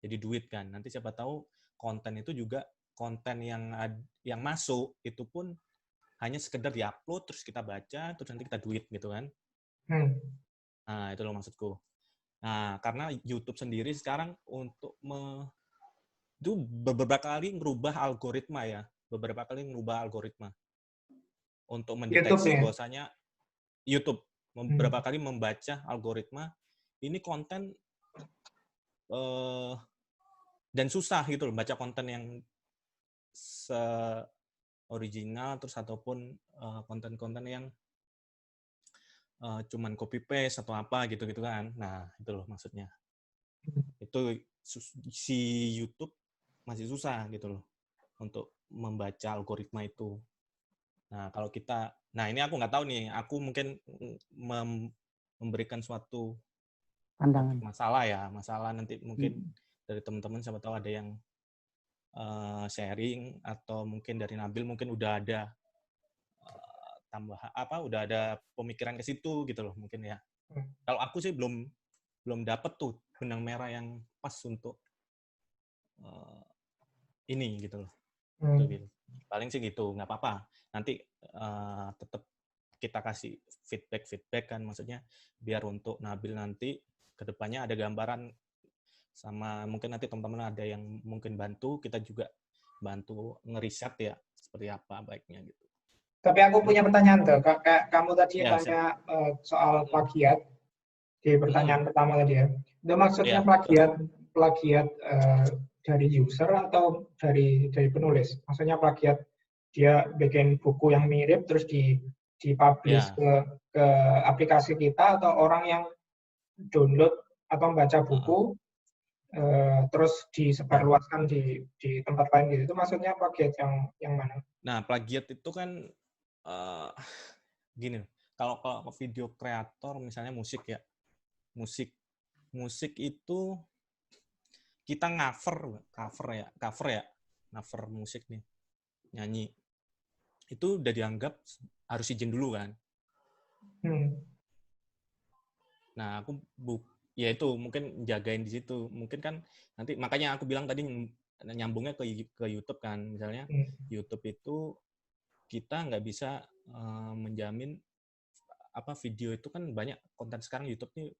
jadi duit kan. Nanti siapa tahu konten itu juga konten yang masuk itu pun hanya sekedar diupload terus kita baca terus nanti kita duit gitu kan. Nah, itu loh maksudku. Nah, karena YouTube sendiri sekarang untuk itu beberapa kali merubah algoritma ya. beberapa kali merubah algoritma untuk YouTube mendeteksi ya? bahwasanya YouTube beberapa kali membaca algoritma ini konten dan susah gitu loh baca konten yang original terus ataupun konten-konten yang cuman copy paste atau apa gitu-gitu kan. Nah, itu loh maksudnya. Itu si YouTube masih susah gitu loh untuk membaca algoritma itu. Nah, kalau kita, nah ini aku nggak tahu nih, aku mungkin memberikan suatu Pandangan. masalah nanti mungkin dari teman-teman siapa tahu ada yang sharing atau mungkin dari Nabil mungkin udah ada udah ada pemikiran ke situ gitu loh mungkin ya. Kalau aku sih belum dapet tuh benang merah yang pas untuk ini gitu loh. Gitu. Paling sih gitu, nggak apa-apa. Nanti tetap kita kasih feedback kan, maksudnya biar untuk Nabil nanti kedepannya ada gambaran sama mungkin nanti teman-teman ada yang mungkin bantu, kita juga bantu ngeriset ya seperti apa baiknya gitu. Tapi aku punya pertanyaan tuh, kayak kamu tadi Ya, tanya soal plagiat di pertanyaan pertama tadi ya. Itu maksudnya ya, plagiat dari user atau dari penulis? Maksudnya plagiat dia bikin buku yang mirip terus dipublish ya. ke aplikasi kita, atau orang yang download atau membaca buku terus disebarluaskan di tempat lain gitu. Itu maksudnya plagiat yang mana? Nah, plagiat itu kan gini, kalau video kreator misalnya musik ya, musik itu kita cover musik nih, nyanyi itu udah dianggap harus izin dulu kan. Nah, aku ya itu mungkin jagain di situ, mungkin kan nanti makanya aku bilang tadi nyambungnya ke YouTube kan, misalnya YouTube itu kita nggak bisa menjamin apa video itu kan banyak konten sekarang YouTube nih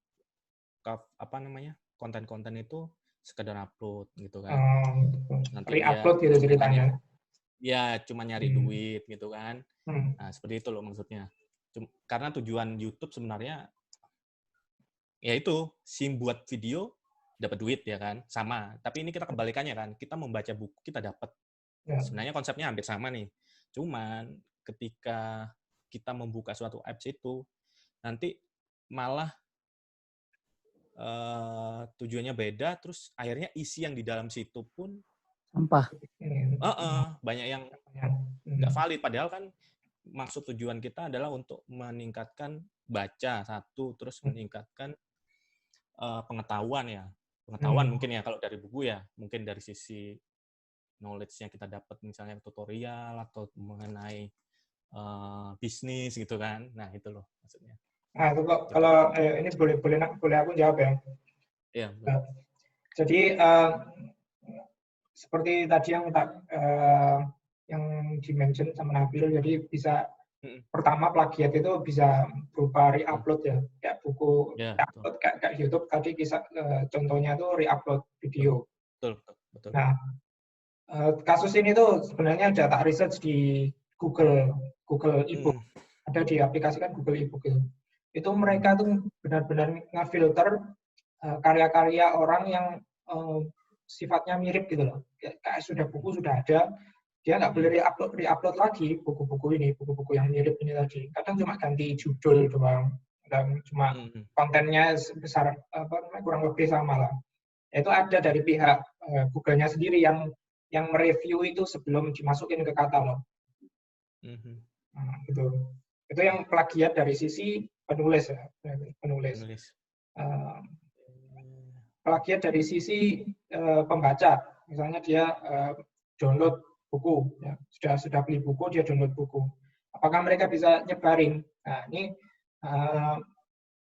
konten-konten itu sekedar upload gitu kan. Nanti Re-upload gitu ceritanya. Ya cuma nyari duit gitu kan. Nah, seperti itu loh maksudnya. Karena tujuan YouTube sebenarnya ya itu buat video dapat duit ya kan, sama. Tapi ini kita kebalikannya kan, kita membaca buku kita dapat. Sebenarnya konsepnya hampir sama nih. Cuman ketika kita membuka suatu apps itu nanti malah tujuannya beda, terus akhirnya isi yang di dalam situ pun sampah. Banyak yang nggak valid. Padahal kan maksud tujuan kita adalah untuk meningkatkan baca satu, terus meningkatkan pengetahuan ya. Pengetahuan mungkin ya kalau dari buku ya, mungkin dari sisi knowledge-nya kita dapat misalnya tutorial atau mengenai bisnis gitu kan. Nah, itu loh maksudnya. Nah, itu kalau ini boleh aku jawab ya. Iya. Jadi seperti tadi yang di-mention sama Nabil, jadi bisa pertama plagiat itu bisa berupa re-upload ya, kayak buku re-upload kayak YouTube tadi contohnya itu re-upload video. Betul. Nah, kasus ini tuh sebenarnya ada tak research di Google e-book, ada diaplikasikan Google e-book itu. Itu mereka tuh benar-benar ngefilter karya-karya orang yang sifatnya mirip gitu loh. Kayak buku sudah ada, dia nggak boleh re-upload lagi buku-buku yang mirip ini tadi. Kadang cuma ganti judul doang, dan cuma kontennya besar kurang lebih sama lah. Itu ada dari pihak Google-nya sendiri yang mereview itu sebelum dimasukin ke katalog. Nah, itu yang plagiat dari sisi penulis ya, plagiat dari sisi pembaca, misalnya dia download buku, ya, sudah beli buku, dia download buku. Apakah mereka bisa nyebarin? Nah, ini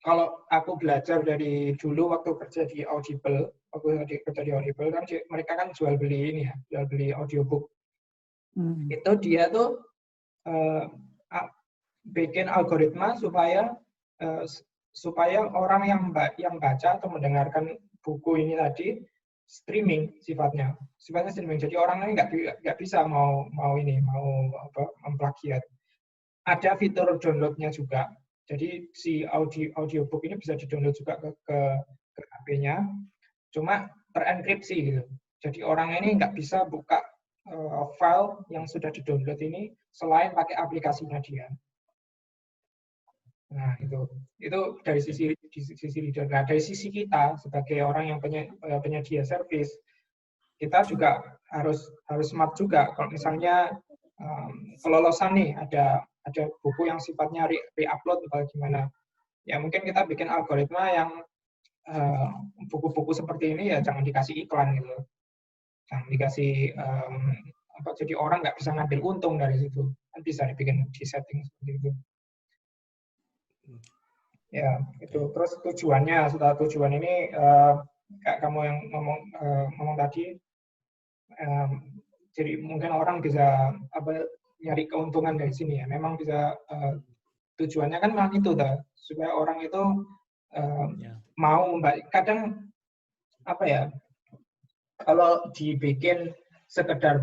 kalau aku belajar dari dulu waktu kerja di Audible, kan mereka kan jual beli audiobook. Itu dia tuh bikin algoritma supaya orang yang baca atau mendengarkan buku ini tadi streaming sifatnya streaming. Jadi orang lain nggak bisa mau memplagiat. Ada fitur downloadnya juga. Jadi si audiobook ini bisa di-download juga ke HP-nya, cuma terenkripsi gitu. Jadi orang ini nggak bisa buka file yang sudah di-download ini selain pakai aplikasinya dia. Nah, itu dari sisi reader. Nah, dari sisi kita sebagai orang yang penyedia service, kita juga harus smart juga. Kalau misalnya kelolosan nih, ada buku yang sifatnya re-upload atau gimana, ya mungkin kita bikin algoritma yang buku-buku seperti ini ya jangan dikasih iklan gitu, jangan dikasih jadi orang nggak bisa ngambil untung dari situ, kan bisa dibikin di setting seperti itu. Ya, itu. Terus tujuannya, setelah tujuan ini, kayak kamu yang ngomong tadi, jadi mungkin orang bisa nyari keuntungan dari sini ya. Memang bisa, tujuannya kan memang itu, supaya orang itu mau, kadang kalau dibikin sekedar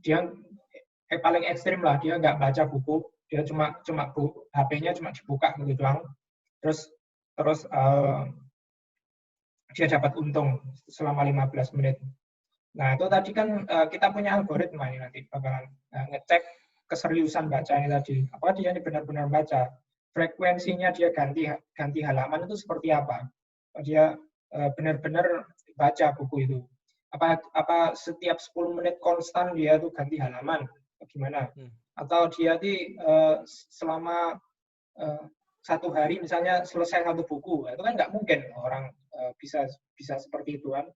dia paling ekstrim lah, dia nggak baca buku, dia cuma HP-nya cuma dibuka gitu doang, terus dia dapat untung selama 15 menit. Nah, itu tadi kan kita punya algoritma ini, nanti bakalan ngecek keseriusan bacanya tadi. Apakah dia ini benar-benar baca? Frekuensinya dia ganti halaman itu seperti apa? Dia benar-benar baca buku itu. Apa setiap 10 menit konstan dia tuh ganti halaman? Gimana? Atau dia selama 1 hari misalnya selesai 1 buku, itu kan nggak mungkin orang bisa seperti itu kan.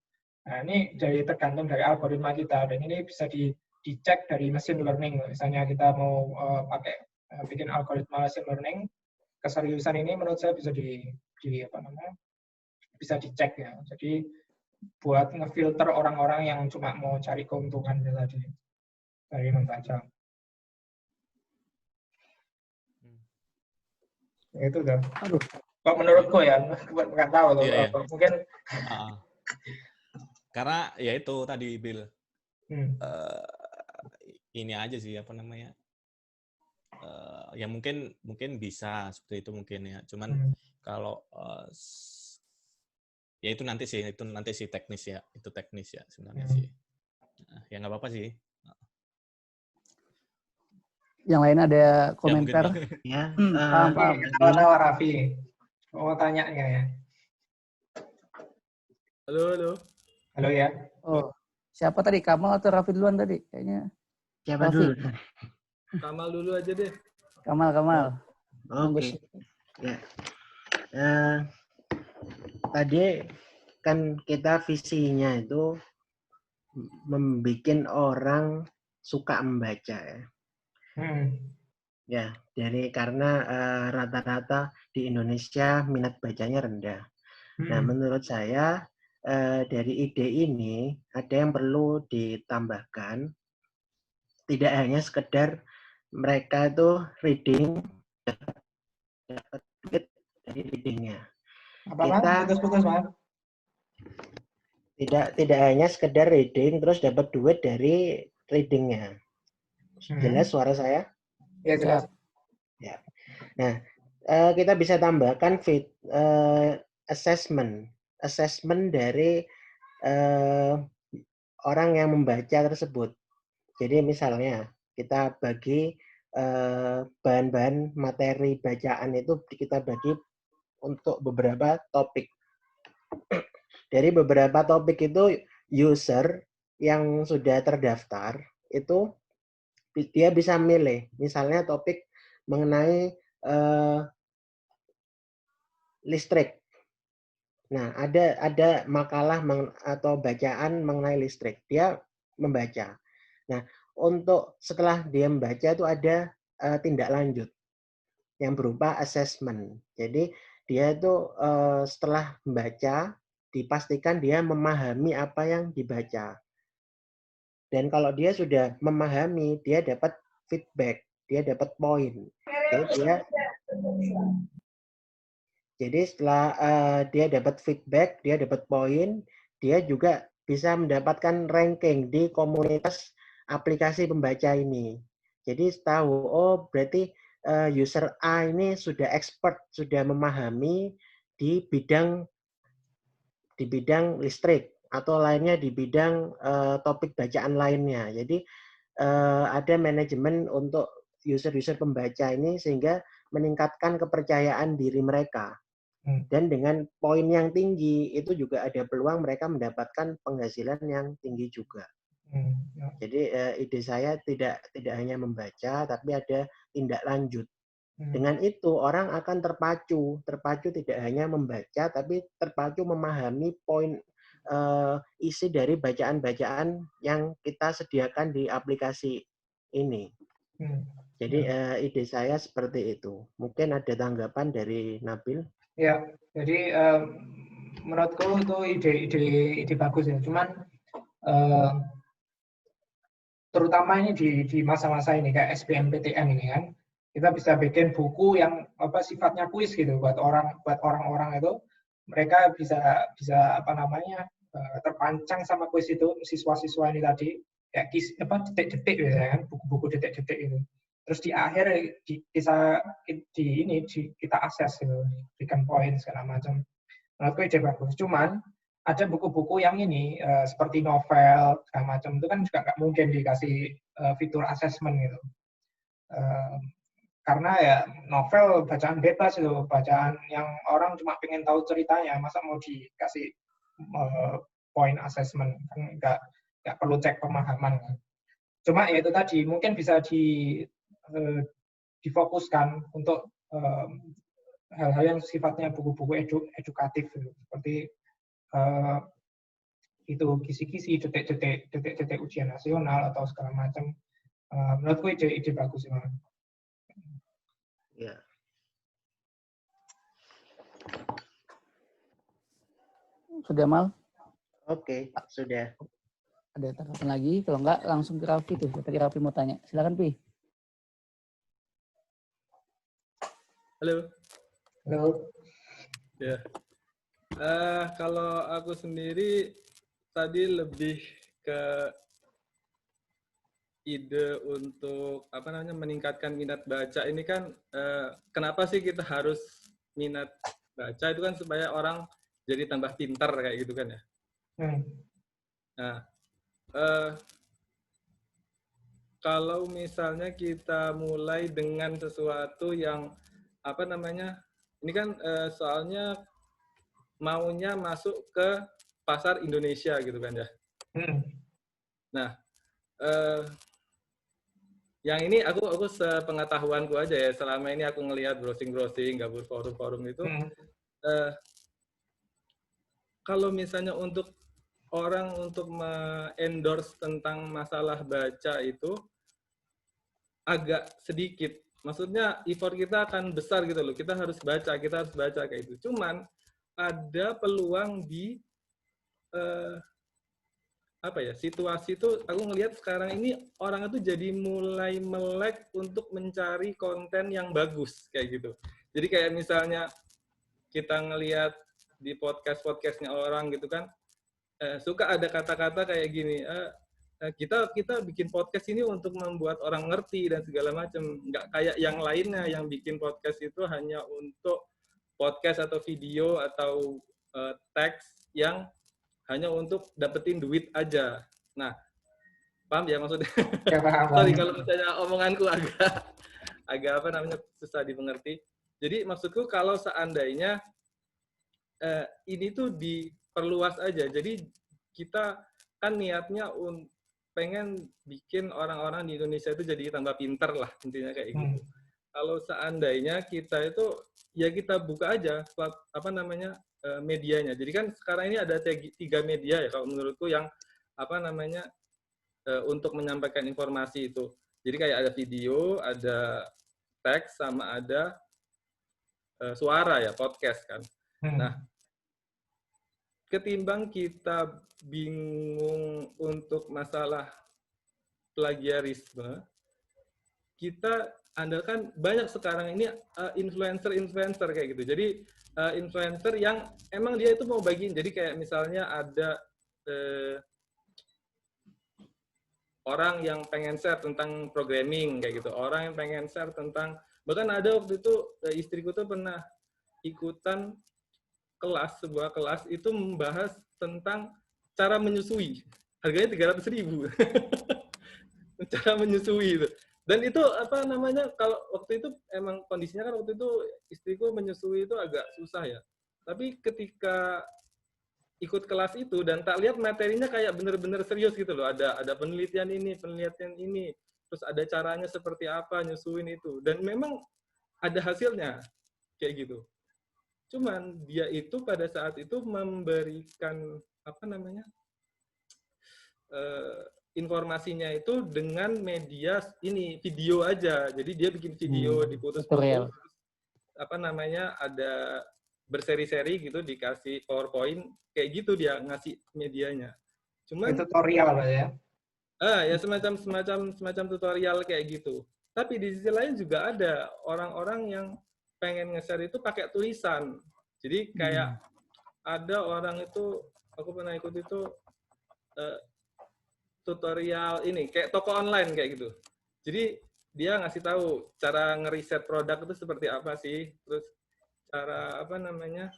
Nah, ini tergantung dari algoritma kita, dan ini bisa dicek dari machine learning. Misalnya kita mau bikin algoritma machine learning, keseriusan ini menurut saya bisa bisa dicek ya. Jadi buat ngefilter orang-orang yang cuma mau cari keuntungan tadi dari membaca. Itu dah. Aduh. Kok menurutku ya, nggak tahu loh. Iya. Mungkin karena ya itu tadi Bill. Ini aja sih ya mungkin bisa seperti itu mungkin ya. Cuman kalau ya itu nanti sih teknis ya. Itu teknis ya sebenarnya sih. Nah, ya nggak apa-apa sih. Yang lain ada komentar? Ya, paham. Tawa Raffi. Mau tanya ya. Halo. Halo ya. Oh, siapa tadi? Kamal atau Raffi duluan tadi? Kayaknya. Siapa Raffi. dulu? Kamal dulu aja deh. Kamal. Oke. Ya. Tadi kan kita visinya itu membuat orang suka membaca ya. Ya, karena rata-rata di Indonesia minat bacanya rendah. Nah, menurut saya dari ide ini ada yang perlu ditambahkan. Tidak hanya sekedar mereka itu reading, dapat duit dari readingnya. Putus-putus, Mas. Tidak hanya sekedar reading terus dapat duit dari readingnya. Jelas suara saya? Ya, jelas. Ya. Nah, kita bisa tambahkan assessment dari orang yang membaca tersebut. Jadi misalnya kita bagi bahan-bahan materi bacaan itu kita bagi untuk beberapa topik. Dari beberapa topik itu user yang sudah terdaftar itu dia bisa milih, misalnya topik mengenai listrik. Nah, ada makalah atau bacaan mengenai listrik, dia membaca. Nah, untuk setelah dia membaca itu ada tindak lanjut yang berupa assessment. Jadi dia itu setelah membaca dipastikan dia memahami apa yang dibaca. Dan kalau dia sudah memahami, dia dapat feedback, dia dapat poin. Jadi setelah dia dapat feedback, dia dapat poin, dia juga bisa mendapatkan ranking di komunitas aplikasi pembaca ini. Jadi tahu, oh berarti user A ini sudah expert, sudah memahami di bidang listrik atau lainnya di bidang topik bacaan lainnya. Jadi ada manajemen untuk user-user pembaca ini sehingga meningkatkan kepercayaan diri mereka. Dan dengan poin yang tinggi itu juga ada peluang mereka mendapatkan penghasilan yang tinggi juga. Jadi ide saya tidak hanya membaca tapi ada tindak lanjut. Dengan itu orang akan terpacu tidak hanya membaca tapi terpacu memahami poin isi dari bacaan-bacaan yang kita sediakan di aplikasi ini. Jadi ide saya seperti itu. Mungkin ada tanggapan dari Nabil? Ya, jadi menurutku itu ide bagus ya. Cuman terutama ini di masa-masa ini kayak SBMPTN ini kan, kita bisa bikin buku yang sifatnya kuis gitu buat orang-orang itu, mereka bisa apa namanya terpancang sama kuis itu, siswa-siswa ini tadi kayak detik-detik gitu kan, buku-buku detik-detik itu. Terus di akhir kita akses gitu, berikan poin segala macam. Menurutku ide bagus. Cuman ada buku-buku yang ini seperti novel segala macam itu kan juga nggak mungkin dikasih fitur assessment gitu. Karena ya novel bacaan bebas itu, bacaan yang orang cuma pengen tahu ceritanya, masa mau dikasih point assessment, kan nggak perlu cek pemahaman kan. Cuma ya itu tadi mungkin bisa difokuskan untuk hal-hal yang sifatnya buku-buku edukatif gitu. Seperti itu kisi-kisi detik-detik ujian nasional atau segala macam. Menurutku ide bagus banget. Ya. Sudah, Mal? Oke, sudah. Ada tanggapan lagi? Kalau enggak, langsung ke Raffi tuh. Tadi Raffi mau tanya. Silakan, Pi. Halo. Halo. Ya. Kalau aku sendiri tadi lebih ke ide untuk meningkatkan minat baca ini kan, kenapa sih kita harus minat baca itu kan supaya orang jadi tambah pintar kayak gitu kan ya. Nah, kalau misalnya kita mulai dengan sesuatu yang ini kan soalnya maunya masuk ke pasar Indonesia gitu kan ya. Nah, yang ini aku sepengetahuanku aja ya, selama ini aku ngelihat browsing, gabung forum-forum itu, kalau misalnya untuk orang untuk endorse tentang masalah baca itu agak sedikit. Maksudnya effort kita akan besar gitu loh. Kita harus baca kayak itu. Cuman ada peluang di situasi itu aku ngelihat sekarang ini orang itu jadi mulai melek untuk mencari konten yang bagus kayak gitu. Jadi kayak misalnya kita ngelihat di podcastnya orang gitu kan, suka ada kata-kata kayak gini, kita bikin podcast ini untuk membuat orang ngerti dan segala macam, nggak kayak yang lainnya yang bikin podcast itu hanya untuk podcast atau video atau teks yang hanya untuk dapetin duit aja. Nah, paham ya maksudnya? Ya, paham. Sorry kalau misalnya omonganku agak susah dimengerti. Jadi maksudku kalau seandainya ini tuh diperluas aja. Jadi kita kan niatnya pengen bikin orang-orang di Indonesia itu jadi tambah pinter lah, intinya kayak gitu. Kalau seandainya kita itu ya kita buka aja medianya. Jadi kan sekarang ini ada 3 media ya kalau menurutku yang untuk menyampaikan informasi itu. Jadi kayak ada video, ada teks, sama ada suara ya, podcast kan. Nah, ketimbang kita bingung untuk masalah plagiarisme, kita andalkan banyak sekarang ini influencer kayak gitu. Jadi influencer yang emang dia itu mau bagiin. Jadi kayak misalnya ada orang yang pengen share tentang programming kayak gitu, orang yang pengen share tentang, bahkan ada waktu itu istriku tuh pernah ikutan kelas, sebuah kelas itu membahas tentang cara menyusui, harganya 300.000 cara menyusui itu. Dan itu apa namanya, kalau waktu itu emang kondisinya kan waktu itu istriku menyusui itu agak susah ya, tapi ketika ikut kelas itu dan tak lihat materinya kayak bener-bener serius gitu loh. Ada penelitian ini, terus ada caranya seperti apa nyusuin itu. Dan memang ada hasilnya kayak gitu. Cuman dia itu pada saat itu memberikan apa namanya informasinya itu dengan media ini video aja. Jadi dia bikin video diputus-putus, apa namanya ada berseri-seri gitu, dikasih PowerPoint kayak gitu, dia ngasih medianya. Cuman tutorial lah ya. Ya semacam tutorial kayak gitu. Tapi di sisi lain juga ada orang-orang yang pengen nge-share itu pakai tulisan. Jadi kayak ada orang itu, aku pernah ikut itu tutorial ini kayak toko online kayak gitu. Jadi dia ngasih tahu cara ngeriset produk itu seperti apa sih, terus cara apa namanya,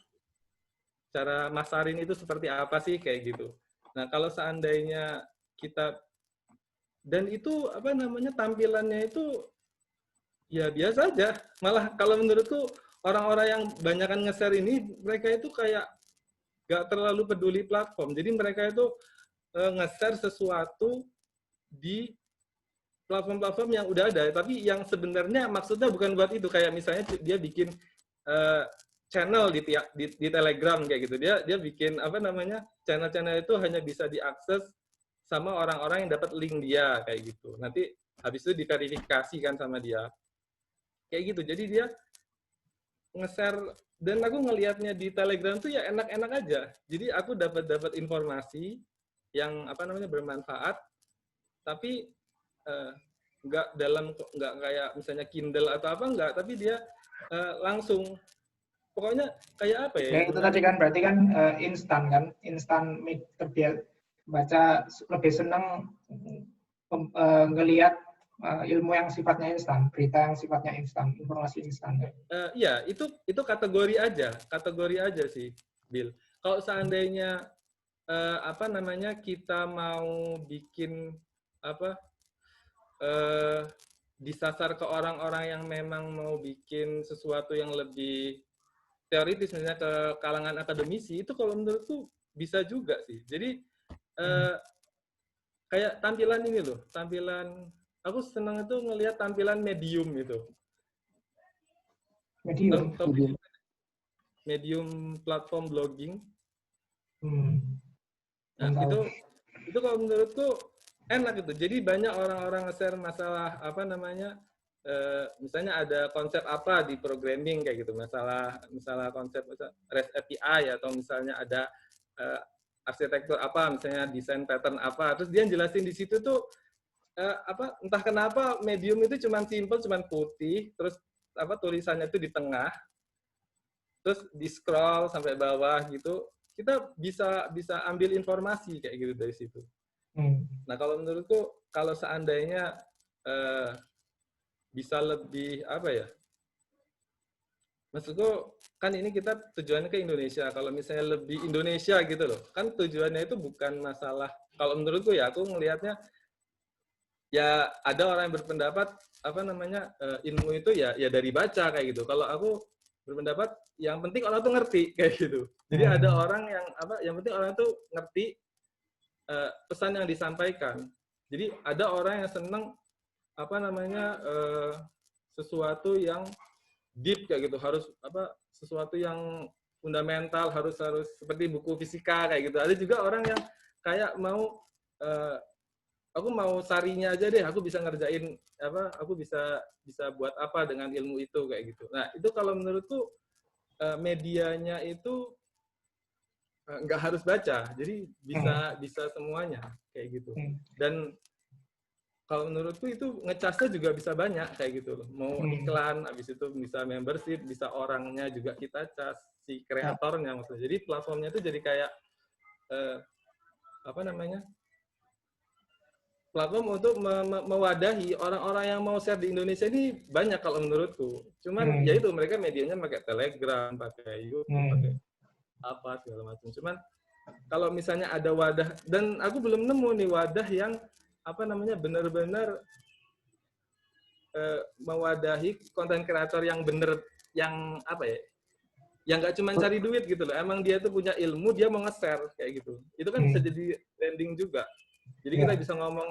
cara masarin itu seperti apa sih kayak gitu. Nah kalau seandainya kita, dan itu apa namanya tampilannya itu ya biasa aja. Malah kalau menurutku orang-orang yang banyakan nge-share ini, mereka itu kayak gak terlalu peduli platform. Jadi mereka itu nge-share sesuatu di platform-platform yang udah ada, tapi yang sebenarnya maksudnya bukan buat itu. Kayak misalnya dia bikin channel di Telegram kayak gitu. Dia bikin apa namanya, channel-channel itu hanya bisa diakses sama orang-orang yang dapat link dia kayak gitu. Nanti habis itu diverifikasi kan sama dia. Kayak gitu. Jadi dia nge-share, dan aku ngelihatnya di Telegram tuh ya enak-enak aja. Jadi aku dapat informasi yang apa namanya bermanfaat, tapi nggak kayak misalnya Kindle atau apa, nggak, tapi dia langsung, pokoknya kayak apa ya? Ya itu tadi kan berarti kan instan kan, terbiasa baca, lebih senang ngelihat ilmu yang sifatnya instan, berita yang sifatnya instan, informasi instan. Iya, itu kategori aja sih, Bill. Kalau seandainya apa namanya kita mau bikin apa disasar ke orang-orang yang memang mau bikin sesuatu yang lebih teoritis, misalnya ke kalangan akademisi, itu kalau menurutku bisa juga sih. Jadi kayak tampilan ini loh, aku senang itu ngelihat tampilan Medium itu. Medium platform blogging. Nah, itu kalau menurutku enak itu. Jadi banyak orang-orang nge-share masalah apa namanya, misalnya ada konsep apa di programming kayak gitu, masalah konsep REST API, atau misalnya ada arsitektur apa, misalnya desain pattern apa, terus dia jelasin di situ tuh apa, entah kenapa Medium itu cuman simple, cuman putih, terus apa tulisannya itu di tengah, terus di scroll sampai bawah gitu, kita bisa ambil informasi kayak gitu dari situ. Nah kalau menurutku, kalau seandainya bisa lebih apa ya, maksudku kan ini kita tujuannya ke Indonesia, kalau misalnya lebih Indonesia gitu loh, kan tujuannya itu bukan masalah, kalau menurutku ya, aku ngelihatnya ya ada orang yang berpendapat apa namanya ilmu itu ya dari baca kayak gitu. Kalau aku berpendapat yang penting orang tuh ngerti kayak gitu. Jadi ada orang yang apa, yang penting orang tuh ngerti pesan yang disampaikan. Jadi ada orang yang seneng apa namanya sesuatu yang deep kayak gitu, harus apa, sesuatu yang fundamental, harus seperti buku fisika kayak gitu. Ada juga orang yang kayak mau aku mau sarinya aja deh, aku bisa ngerjain apa, aku bisa buat apa dengan ilmu itu kayak gitu. Nah itu kalau menurutku medianya itu nggak harus baca, jadi bisa semuanya kayak gitu. Dan kalau menurutku itu ngecasnya juga bisa banyak kayak gitu loh. Mau iklan, habis itu bisa membership, bisa orangnya juga kita cas, si kreatornya maksudnya. Jadi platformnya itu jadi kayak platform untuk mewadahi orang-orang yang mau share di Indonesia ini banyak kalau menurutku. Cuman ya itu mereka medianya pakai Telegram, pakai YouTube, pakai apa segala macam. Cuman kalau misalnya ada wadah, dan aku belum nemu nih wadah yang benar-benar mewadahi konten kreator yang bener, yang yang nggak cuma cari duit gitu loh. Emang dia tuh punya ilmu, dia mau nge-share kayak gitu. Itu kan bisa jadi trending juga. Jadi kita bisa ngomong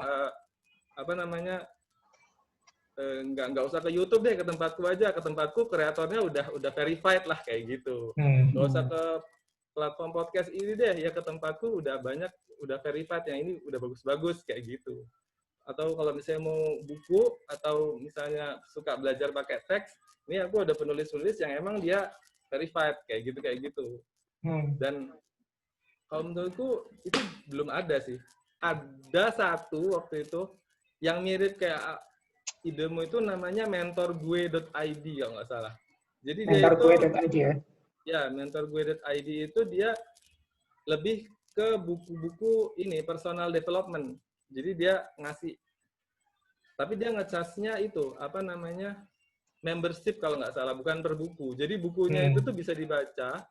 nggak usah ke YouTube deh, ke tempatku aja. Ke tempatku kreatornya udah verified lah kayak gitu. Nggak usah ke platform podcast ini deh, ya ke tempatku udah banyak, udah verified, yang ini udah bagus-bagus kayak gitu. Atau kalau misalnya mau buku atau misalnya suka belajar pakai teks, ini aku ada penulis-penulis yang emang dia verified kayak gitu. Dan kalau menurutku itu belum ada sih. Ada satu waktu itu yang mirip kayak idemu itu, namanya mentorgue.id kalau nggak salah. Jadi dia itu mentorgue.id ya? Ya, mentorgue.id itu dia lebih ke buku-buku ini personal development. Jadi dia ngasih, tapi dia nge-charge-nya itu membership kalau nggak salah, bukan per buku. Jadi bukunya itu tuh bisa dibaca.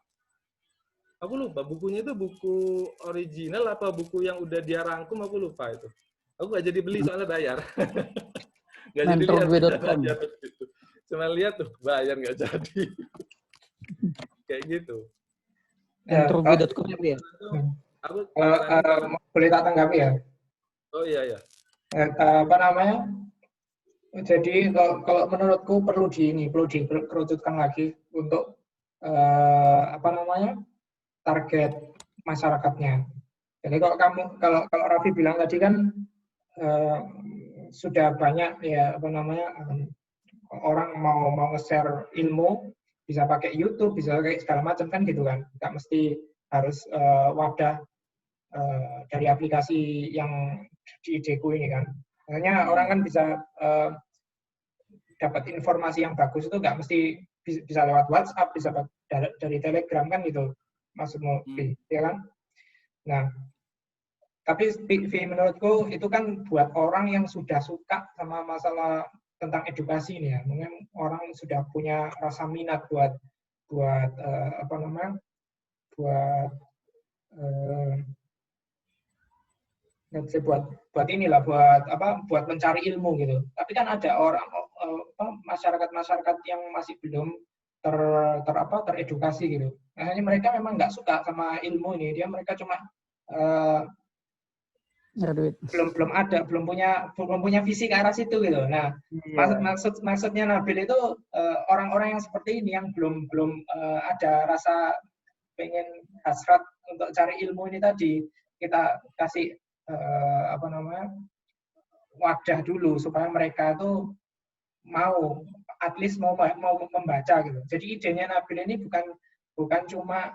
Aku lupa bukunya itu buku original apa buku yang udah dia rangkum, aku lupa itu. Aku nggak jadi beli soalnya bayar. Nggak jadi lihat. Cuma lihat tuh bayar nggak jadi. Kayak gitu. Mentorgue.com ya? Aku boleh tak tanggapi ya? Oh iya. Jadi kalau menurutku perlu dikerucutkan lagi untuk target masyarakatnya. Jadi kalau Raffi bilang tadi kan sudah banyak ya orang mau nge-share ilmu, bisa pakai YouTube, bisa pakai segala macam kan gitu kan. Nggak mesti harus wadah dari aplikasi yang di ideku ini kan. Makanya orang kan bisa dapat informasi yang bagus itu nggak mesti bisa lewat WhatsApp, bisa dari Telegram kan gitu maksudmu, ya kan? Nah, tapi menurutku itu kan buat orang yang sudah suka sama masalah tentang edukasi ini ya. Mungkin orang sudah punya rasa minat buat buat mencari ilmu gitu. Tapi kan ada orang masyarakat yang masih belum teredukasi gitu. Makanya mereka memang nggak suka sama ilmu ini. Mereka cuma belum punya visi ke arah situ gitu. Nah, maksudnya Nabil itu orang-orang yang seperti ini yang belum ada rasa pengen hasrat untuk cari ilmu ini tadi, kita kasih wadah dulu supaya mereka tuh mau at least mau membaca gitu. Jadi idenya Nabil ini bukan cuma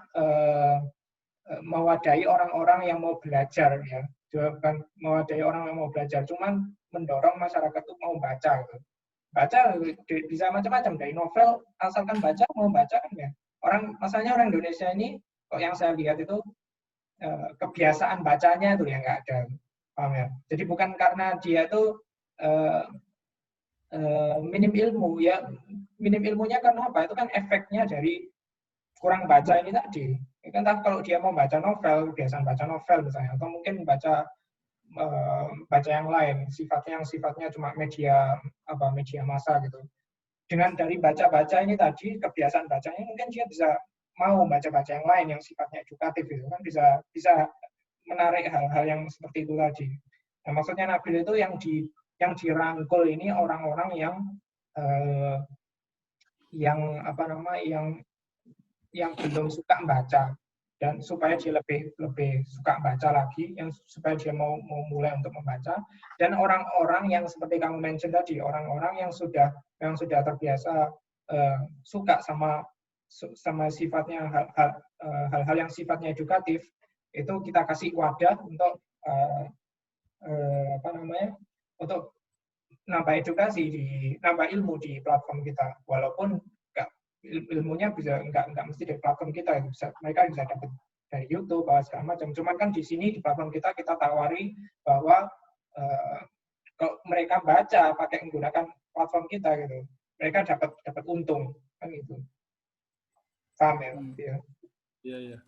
mewadahi orang-orang yang mau belajar ya, bukan mewadahi orang yang mau belajar, cuman mendorong masyarakat tuh mau baca gitu. Baca bisa macam-macam, dari novel asalkan mau baca kan ya. Masalahnya orang Indonesia ini kok yang saya lihat itu kebiasaan bacanya itu yang nggak ada, paham ya? Jadi bukan karena dia tuh minim ilmu ya, minim ilmunya karena apa? Itu kan efeknya dari kurang baca ini tadi. Kan kalau dia mau baca novel, kebiasaan baca novel misalnya, atau mungkin baca yang lain, sifatnya cuma media massa gitu. Dengan dari baca ini tadi, kebiasaan bacanya mungkin dia bisa mau baca yang lain yang sifatnya edukatif gitu kan, bisa menarik hal-hal yang seperti itu tadi. Nah, maksudnya Nabil itu yang dirangkul ini orang-orang yang belum suka membaca, dan supaya dia lebih suka baca lagi, supaya dia mau mulai untuk membaca. Dan orang-orang yang seperti kamu mention tadi, orang-orang yang sudah terbiasa suka sama sifatnya hal-hal yang sifatnya edukatif, itu kita kasih wadah untuk untuk nambah nambah ilmu di platform kita, walaupun ilmunya bisa nggak mesti dari platform kita, mereka bisa dapat dari YouTube segala macam. Cuman kan di sini di platform kita tawari bahwa kalau mereka baca pakai menggunakan platform kita gitu, mereka dapat untung kan gitu. Paham ya? Iya. Iya.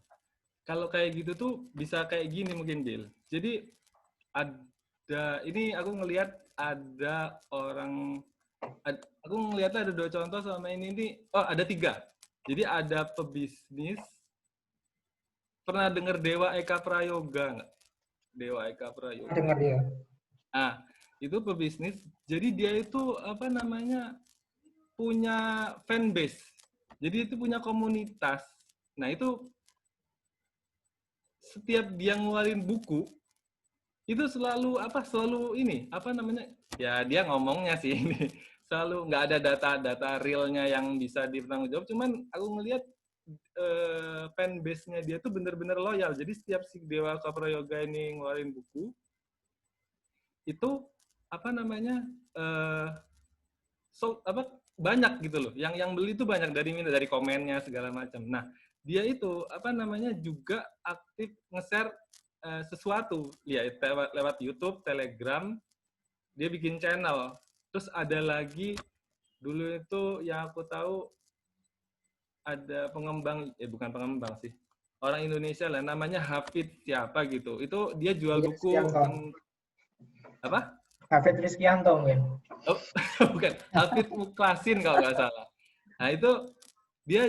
Kalau kayak gitu tuh bisa kayak gini mungkin, Bill. Jadi ini aku ngelihat ada orang, aku ngelihatnya ada 2 contoh sama ini. Ada 3. Jadi ada pebisnis, pernah dengar Dewa Eka Prayoga nggak? Dewa Eka Prayoga. Dengar dia. Nah, itu pebisnis. Jadi dia itu punya fanbase. Jadi itu punya komunitas. Nah, itu setiap dia ngeluarin buku itu selalu ya dia ngomongnya sih ini selalu nggak ada data realnya yang bisa dipertanggungjawab, cuman aku ngelihat fanbase-nya dia tuh bener-bener loyal. Jadi setiap si Dewa Prayoga ini ngeluarin buku itu banyak gitu loh, yang beli itu banyak dari komennya segala macam. Nah, dia itu juga aktif nge-share sesuatu ya lewat YouTube, Telegram, dia bikin channel. Terus ada lagi dulu itu yang aku tahu ada bukan pengembang sih, orang Indonesia lah, namanya Hafid siapa gitu. Itu dia jual buku apa? Hafid Rizkyanto mungkin. Oh, bukan, Hafid Muklasin kalau nggak salah. Nah, itu dia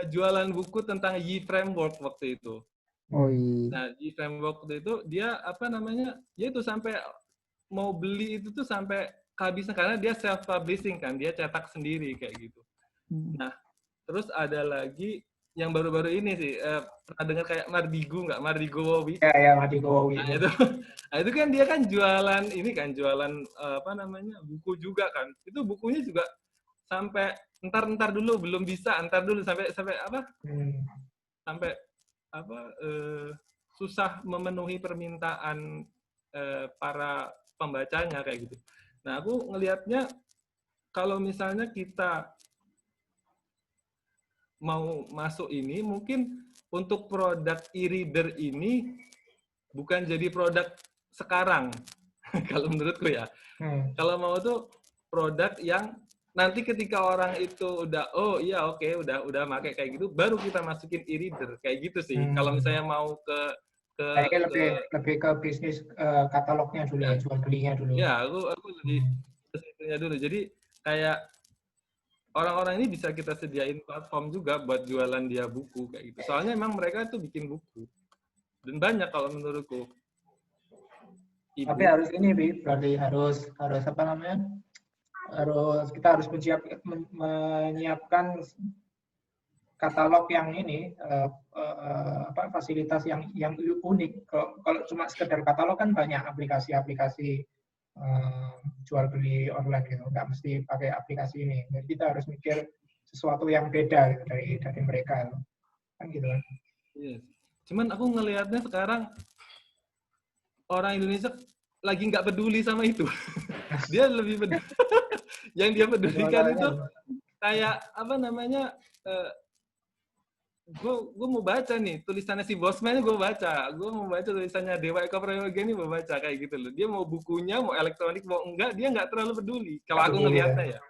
jualan buku tentang Yi Framework waktu itu. Oh iya. Nah, Yi Framework waktu itu dia dia itu sampai mau beli itu tuh sampai kehabisan karena dia self publishing kan, dia cetak sendiri kayak gitu. Nah, terus ada lagi yang baru-baru ini sih, pernah dengar kayak Mardigu nggak? Mardigu Wowi. Ya, Mardigu Wowi. Nah, itu kan dia kan jualan buku juga kan. Itu bukunya juga sampai entar dulu belum bisa, entar dulu sampai susah memenuhi permintaan para pembacanya kayak gitu. Nah, aku ngelihatnya kalau misalnya kita mau masuk ini, mungkin untuk produk e-reader ini bukan jadi produk sekarang, kalau menurutku ya. Kalau mau tuh produk yang nanti ketika orang itu udah udah pakai kayak gitu, baru kita masukin e-reader kayak gitu sih. Kalau misalnya mau lebih ke bisnis katalognya dulu ya, jual belinya dulu. Ya, aku lebih ke situnya dulu. Jadi kayak orang-orang ini bisa kita sediain platform juga buat jualan dia buku kayak gitu. Soalnya emang mereka tuh bikin buku. Dan banyak kalau menurutku. Tapi harus ini, berarti harus kita harus menyiapkan katalog yang ini fasilitas yang unik. Kalau cuma sekedar katalog kan banyak aplikasi jual beli online gitu, nggak mesti pakai aplikasi ini. Jadi kita harus mikir sesuatu yang beda gitu, dari mereka kan gitu kan. Yes. Cuman aku ngelihatnya sekarang orang Indonesia lagi nggak peduli sama itu. Dia lebih peduli. Yang dia pedulikan itu kayak gue mau baca nih tulisannya si Bosman, gue mau baca tulisannya Dewa Eka Prayoga ini, mau baca kayak gitu loh. Dia mau bukunya, mau elektronik, mau enggak, dia nggak terlalu peduli. Kalau aku ngelihatnya ya,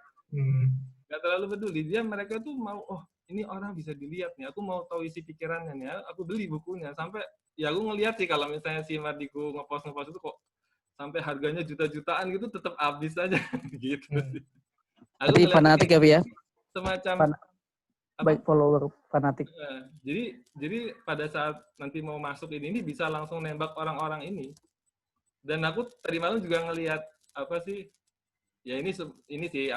nggak terlalu peduli. Mereka tuh mau, ini orang bisa dilihat nih, aku mau tahu isi pikirannya nih, aku beli bukunya. Sampai ya aku ngelihat sih kalau misalnya si Mardigu ngepost itu kok sampai harganya juta-jutaan gitu, tetap habis aja gitu sih. Tapi fanatik ya, ya? Semacam baik follower fanatik. Jadi pada saat nanti mau masuk ini bisa langsung nembak orang-orang ini. Dan aku tadi malam juga ngelihat ya ini sih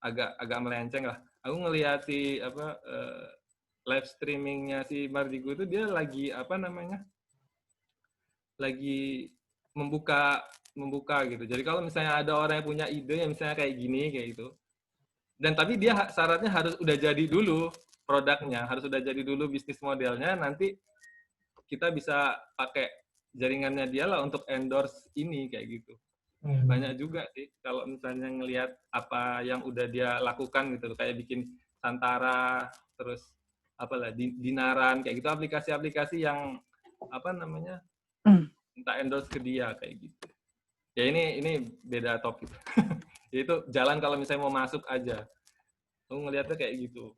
agak melenceng lah. Aku ngelihat si live streamingnya si Mardigu itu, dia lagi lagi membuka gitu. Jadi kalau misalnya ada orang yang punya ide yang misalnya kayak gini kayak gitu. Dan tapi dia syaratnya harus udah jadi dulu produknya, harus udah jadi dulu bisnis modelnya, nanti kita bisa pakai jaringannya dia lah untuk endorse ini kayak gitu. Banyak juga sih kalau misalnya ngelihat apa yang udah dia lakukan gitu, kayak bikin Santara, terus apalah Dinaran kayak gitu, aplikasi-aplikasi yang apa namanya minta endorse ke dia kayak gitu. Ya ini beda topik. Itu jalan kalau misalnya mau masuk aja. Aku ngelihatnya kayak gitu.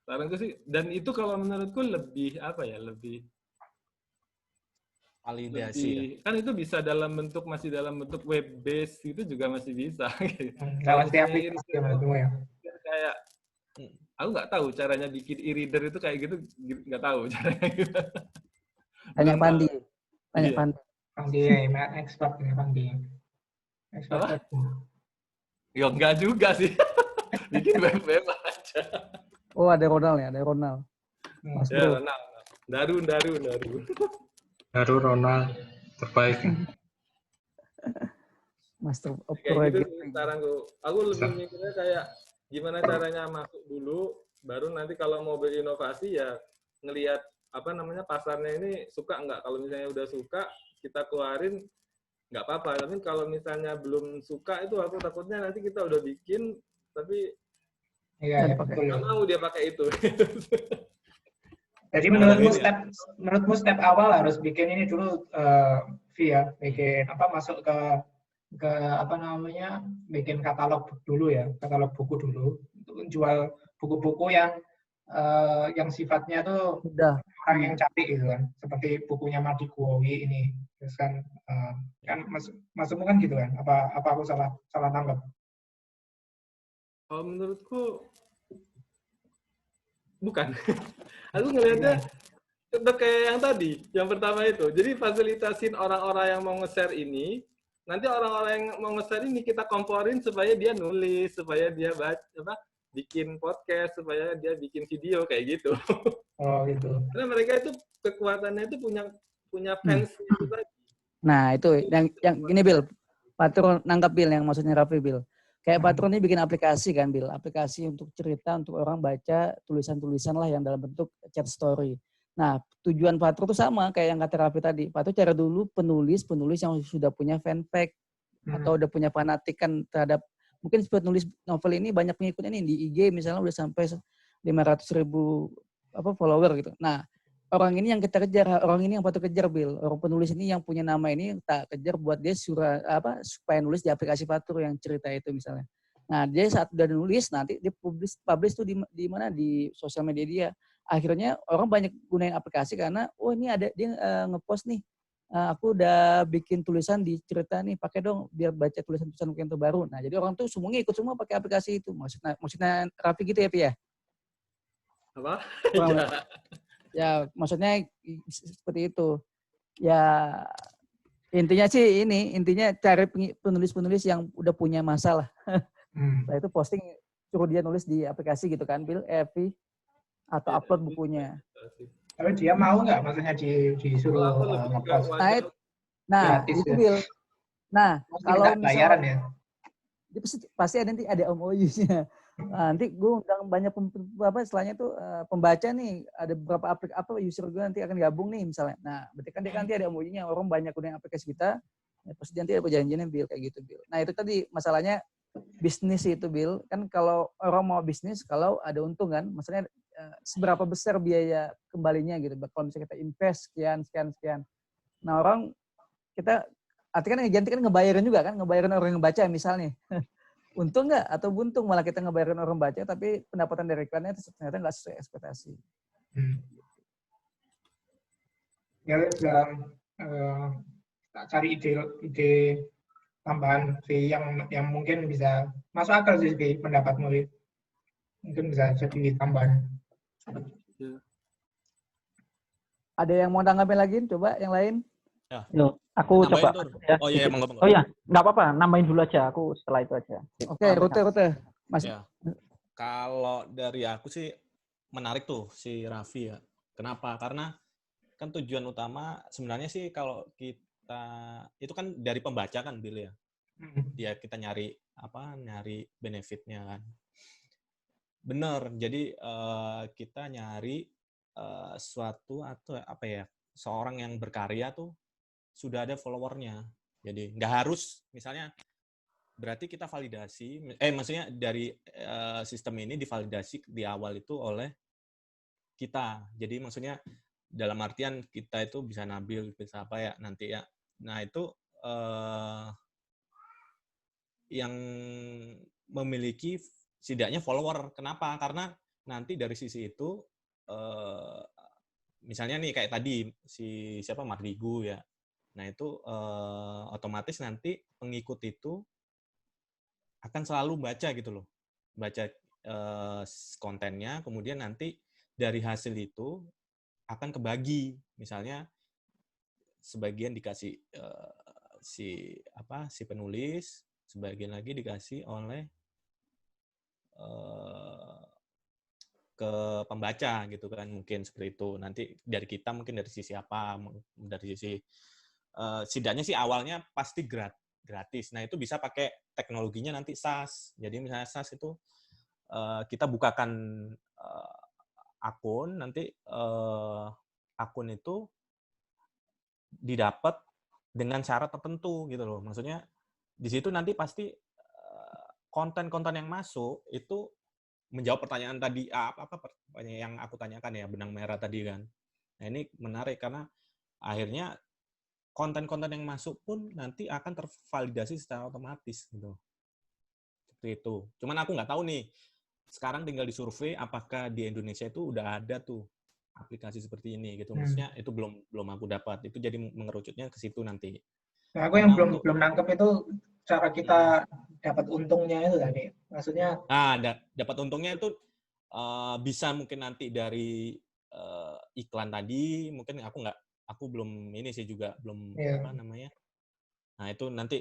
Saranku sih, dan itu kalau menurutku lebih apa ya, lebih Validasi ya. kan itu bisa masih dalam bentuk web based gitu juga masih bisa. Nggak Kalau mesti misalnya aplikasi ya menurutmu ya. kayak aku nggak tahu caranya bikin e-reader itu kayak gitu, nggak tahu caranya. Banyak Belum Pandi. tahu. Banyak Iya. Pandi. Pandi, expert ya Pandi. Expert. Apa? Ya enggak juga sih. Bikin web aja. Oh, ada Ronald ya, ada Ronald. Mas Ya, Bro. nah. Daru. Baru Ronald terbaik. Master of Kayak gitu sih Programming. saranku. Aku lebih mikirnya kayak gimana caranya masuk dulu, baru nanti kalau mau berinovasi ya ngelihat apa namanya pasarnya ini suka nggak. Kalau misalnya udah suka, kita keluarin nggak apa-apa. Tapi kalau misalnya belum suka itu aku takutnya nanti kita udah bikin tapi Iya, ya, pakai. betul. nggak mau dia pakai itu. Jadi menurutmu step awal harus bikin ini dulu, via bikin apa, masuk ke apa namanya, bikin katalog dulu ya, katalog buku dulu untuk jual buku-buku yang sifatnya tuh Udah. orang yang cari gitu kan, seperti bukunya Mardi Kuowi ini. Terus kan maksudmu kan gitu kan? Apa aku salah tangkap? Kalau menurutku bukan. Aku ngelihatnya tetap kayak yang tadi, yang pertama itu. Jadi fasilitasin orang-orang yang mau nge-share ini, nanti orang-orang yang mau nge-share ini kita komporin supaya dia nulis, supaya dia bikin podcast, supaya dia bikin video kayak gitu. Oh gitu. Karena mereka itu kekuatannya itu punya fans itu tadi. Nah, itu yang gini Bill. Patron nangkap Bill yang maksudnya Raffi Bill. Kayak Patron ini bikin aplikasi kan Bill, aplikasi untuk cerita untuk orang baca tulisan-tulisan lah yang dalam bentuk chat story. Nah, tujuan Patron itu sama kayak yang kata Raffi tadi. Patron cari dulu penulis yang sudah punya fanpage atau udah punya fanatikan terhadap, mungkin penulis novel ini banyak pengikutnya nih di IG misalnya udah sampai 500.000 follower gitu. Nah, orang ini yang kita kejar, orang ini yang patut kejar Bill. Orang penulis ini yang punya nama ini tak kejar buat dia supaya nulis di aplikasi Fatur yang cerita itu misalnya. Nah, dia saat udah nulis nanti dia publish tuh di mana, di sosial media dia. Akhirnya orang banyak gunain aplikasi karena ini ada dia ngepost nih. Aku udah bikin tulisan di cerita nih, pakai dong biar baca tulisan-tulisan yang terbaru. Nah, jadi orang tuh semuanya ikut semua pakai aplikasi itu. Maksudnya Raffi gitu ya, Pi ya? Apa? Ya, maksudnya seperti itu. Ya, intinya sih intinya cari penulis-penulis yang udah punya masalah. Nah, itu posting, suruh dia nulis di aplikasi gitu kan, Bill, Evi, atau upload bukunya. Tapi dia mau nggak, maksudnya disuruh ngepost? Nah, gratis, itu ya? Bill. Nah, kalau bayaran ya? Dia pasti nanti ada MOU-nya. Nanti gue undang banyak istilahnya tuh pembaca nih, ada beberapa user gue nanti akan gabung nih misalnya. Nah, berarti kan dia nanti ada MOU-nya, orang banyak gunain aplikasi kita, ya pasti nanti ada perjanjiannya Bill kayak gitu Bill. Nah, itu tadi masalahnya bisnis itu Bill. Kan kalau orang mau bisnis, kalau ada untung kan, maksudnya seberapa besar biaya kembalinya gitu. Kalau misalnya kita invest sekian. Nah, orang kita artinya kan ngebayarin juga kan, ngebayarin orang yang baca misalnya. Untung nggak atau buntung malah kita ngebayarin orang baca tapi pendapatan dari iklannya ternyata nggak sesuai ekspektasi. Ya, cari ide tambahan sih yang mungkin bisa masuk akal sih pendapatmu, mungkin bisa jadi tambahan. Ada yang mau tanggapin lagi? Coba yang lain. Ya. Yo, aku Nambahin coba. tuh. Ya, Oh iya, monggo. oh iya, nggak apa-apa. Nambahin dulu aja. Aku setelah itu aja. Oke, rute. Mas. Ya. Kalau dari aku sih menarik tuh si Raffi ya. Kenapa? Karena kan tujuan utama sebenarnya sih kalau kita itu kan dari pembaca kan Bill ya. Dia kita nyari benefitnya kan. Bener. Jadi kita nyari suatu atau apa ya, seorang yang berkarya tuh sudah ada followernya. Jadi nggak harus misalnya berarti kita validasi, maksudnya dari sistem ini divalidasi di awal itu oleh kita. Jadi maksudnya dalam artian kita itu bisa nabil, bisa apa ya nanti ya. Nah itu yang memiliki setidaknya follower. Kenapa? Karena nanti dari sisi itu, misalnya nih kayak tadi si siapa Mardigu ya. Nah itu otomatis nanti pengikut itu akan selalu baca gitu loh, baca kontennya. Kemudian nanti dari hasil itu akan kebagi. Misalnya sebagian dikasih si penulis, sebagian lagi dikasih oleh ke pembaca gitu kan, mungkin seperti itu. Nanti dari kita mungkin dari sisi apa, dari sisi setidaknya sih awalnya pasti gratis. Nah itu bisa pakai teknologinya nanti SaaS. Jadi misalnya SaaS itu kita bukakan akun, nanti akun itu didapat dengan syarat tertentu gitu loh. Maksudnya di situ nanti pasti konten-konten yang masuk itu menjawab pertanyaan tadi pertanyaan yang aku tanyakan ya, benang merah tadi kan. Nah ini menarik karena akhirnya konten-konten yang masuk pun nanti akan tervalidasi secara otomatis gitu. Seperti itu. Cuman aku nggak tahu nih, sekarang tinggal disurvei apakah di Indonesia itu udah ada tuh aplikasi seperti ini gitu. Maksudnya itu belum aku dapat. Itu jadi mengerucutnya ke situ nanti. Nah, aku yang belum nangkep itu cara kita dapat untungnya itu tadi. Maksudnya dapat untungnya itu bisa mungkin nanti dari iklan tadi, mungkin aku belum ini sih juga belum apa namanya. Nah, itu nanti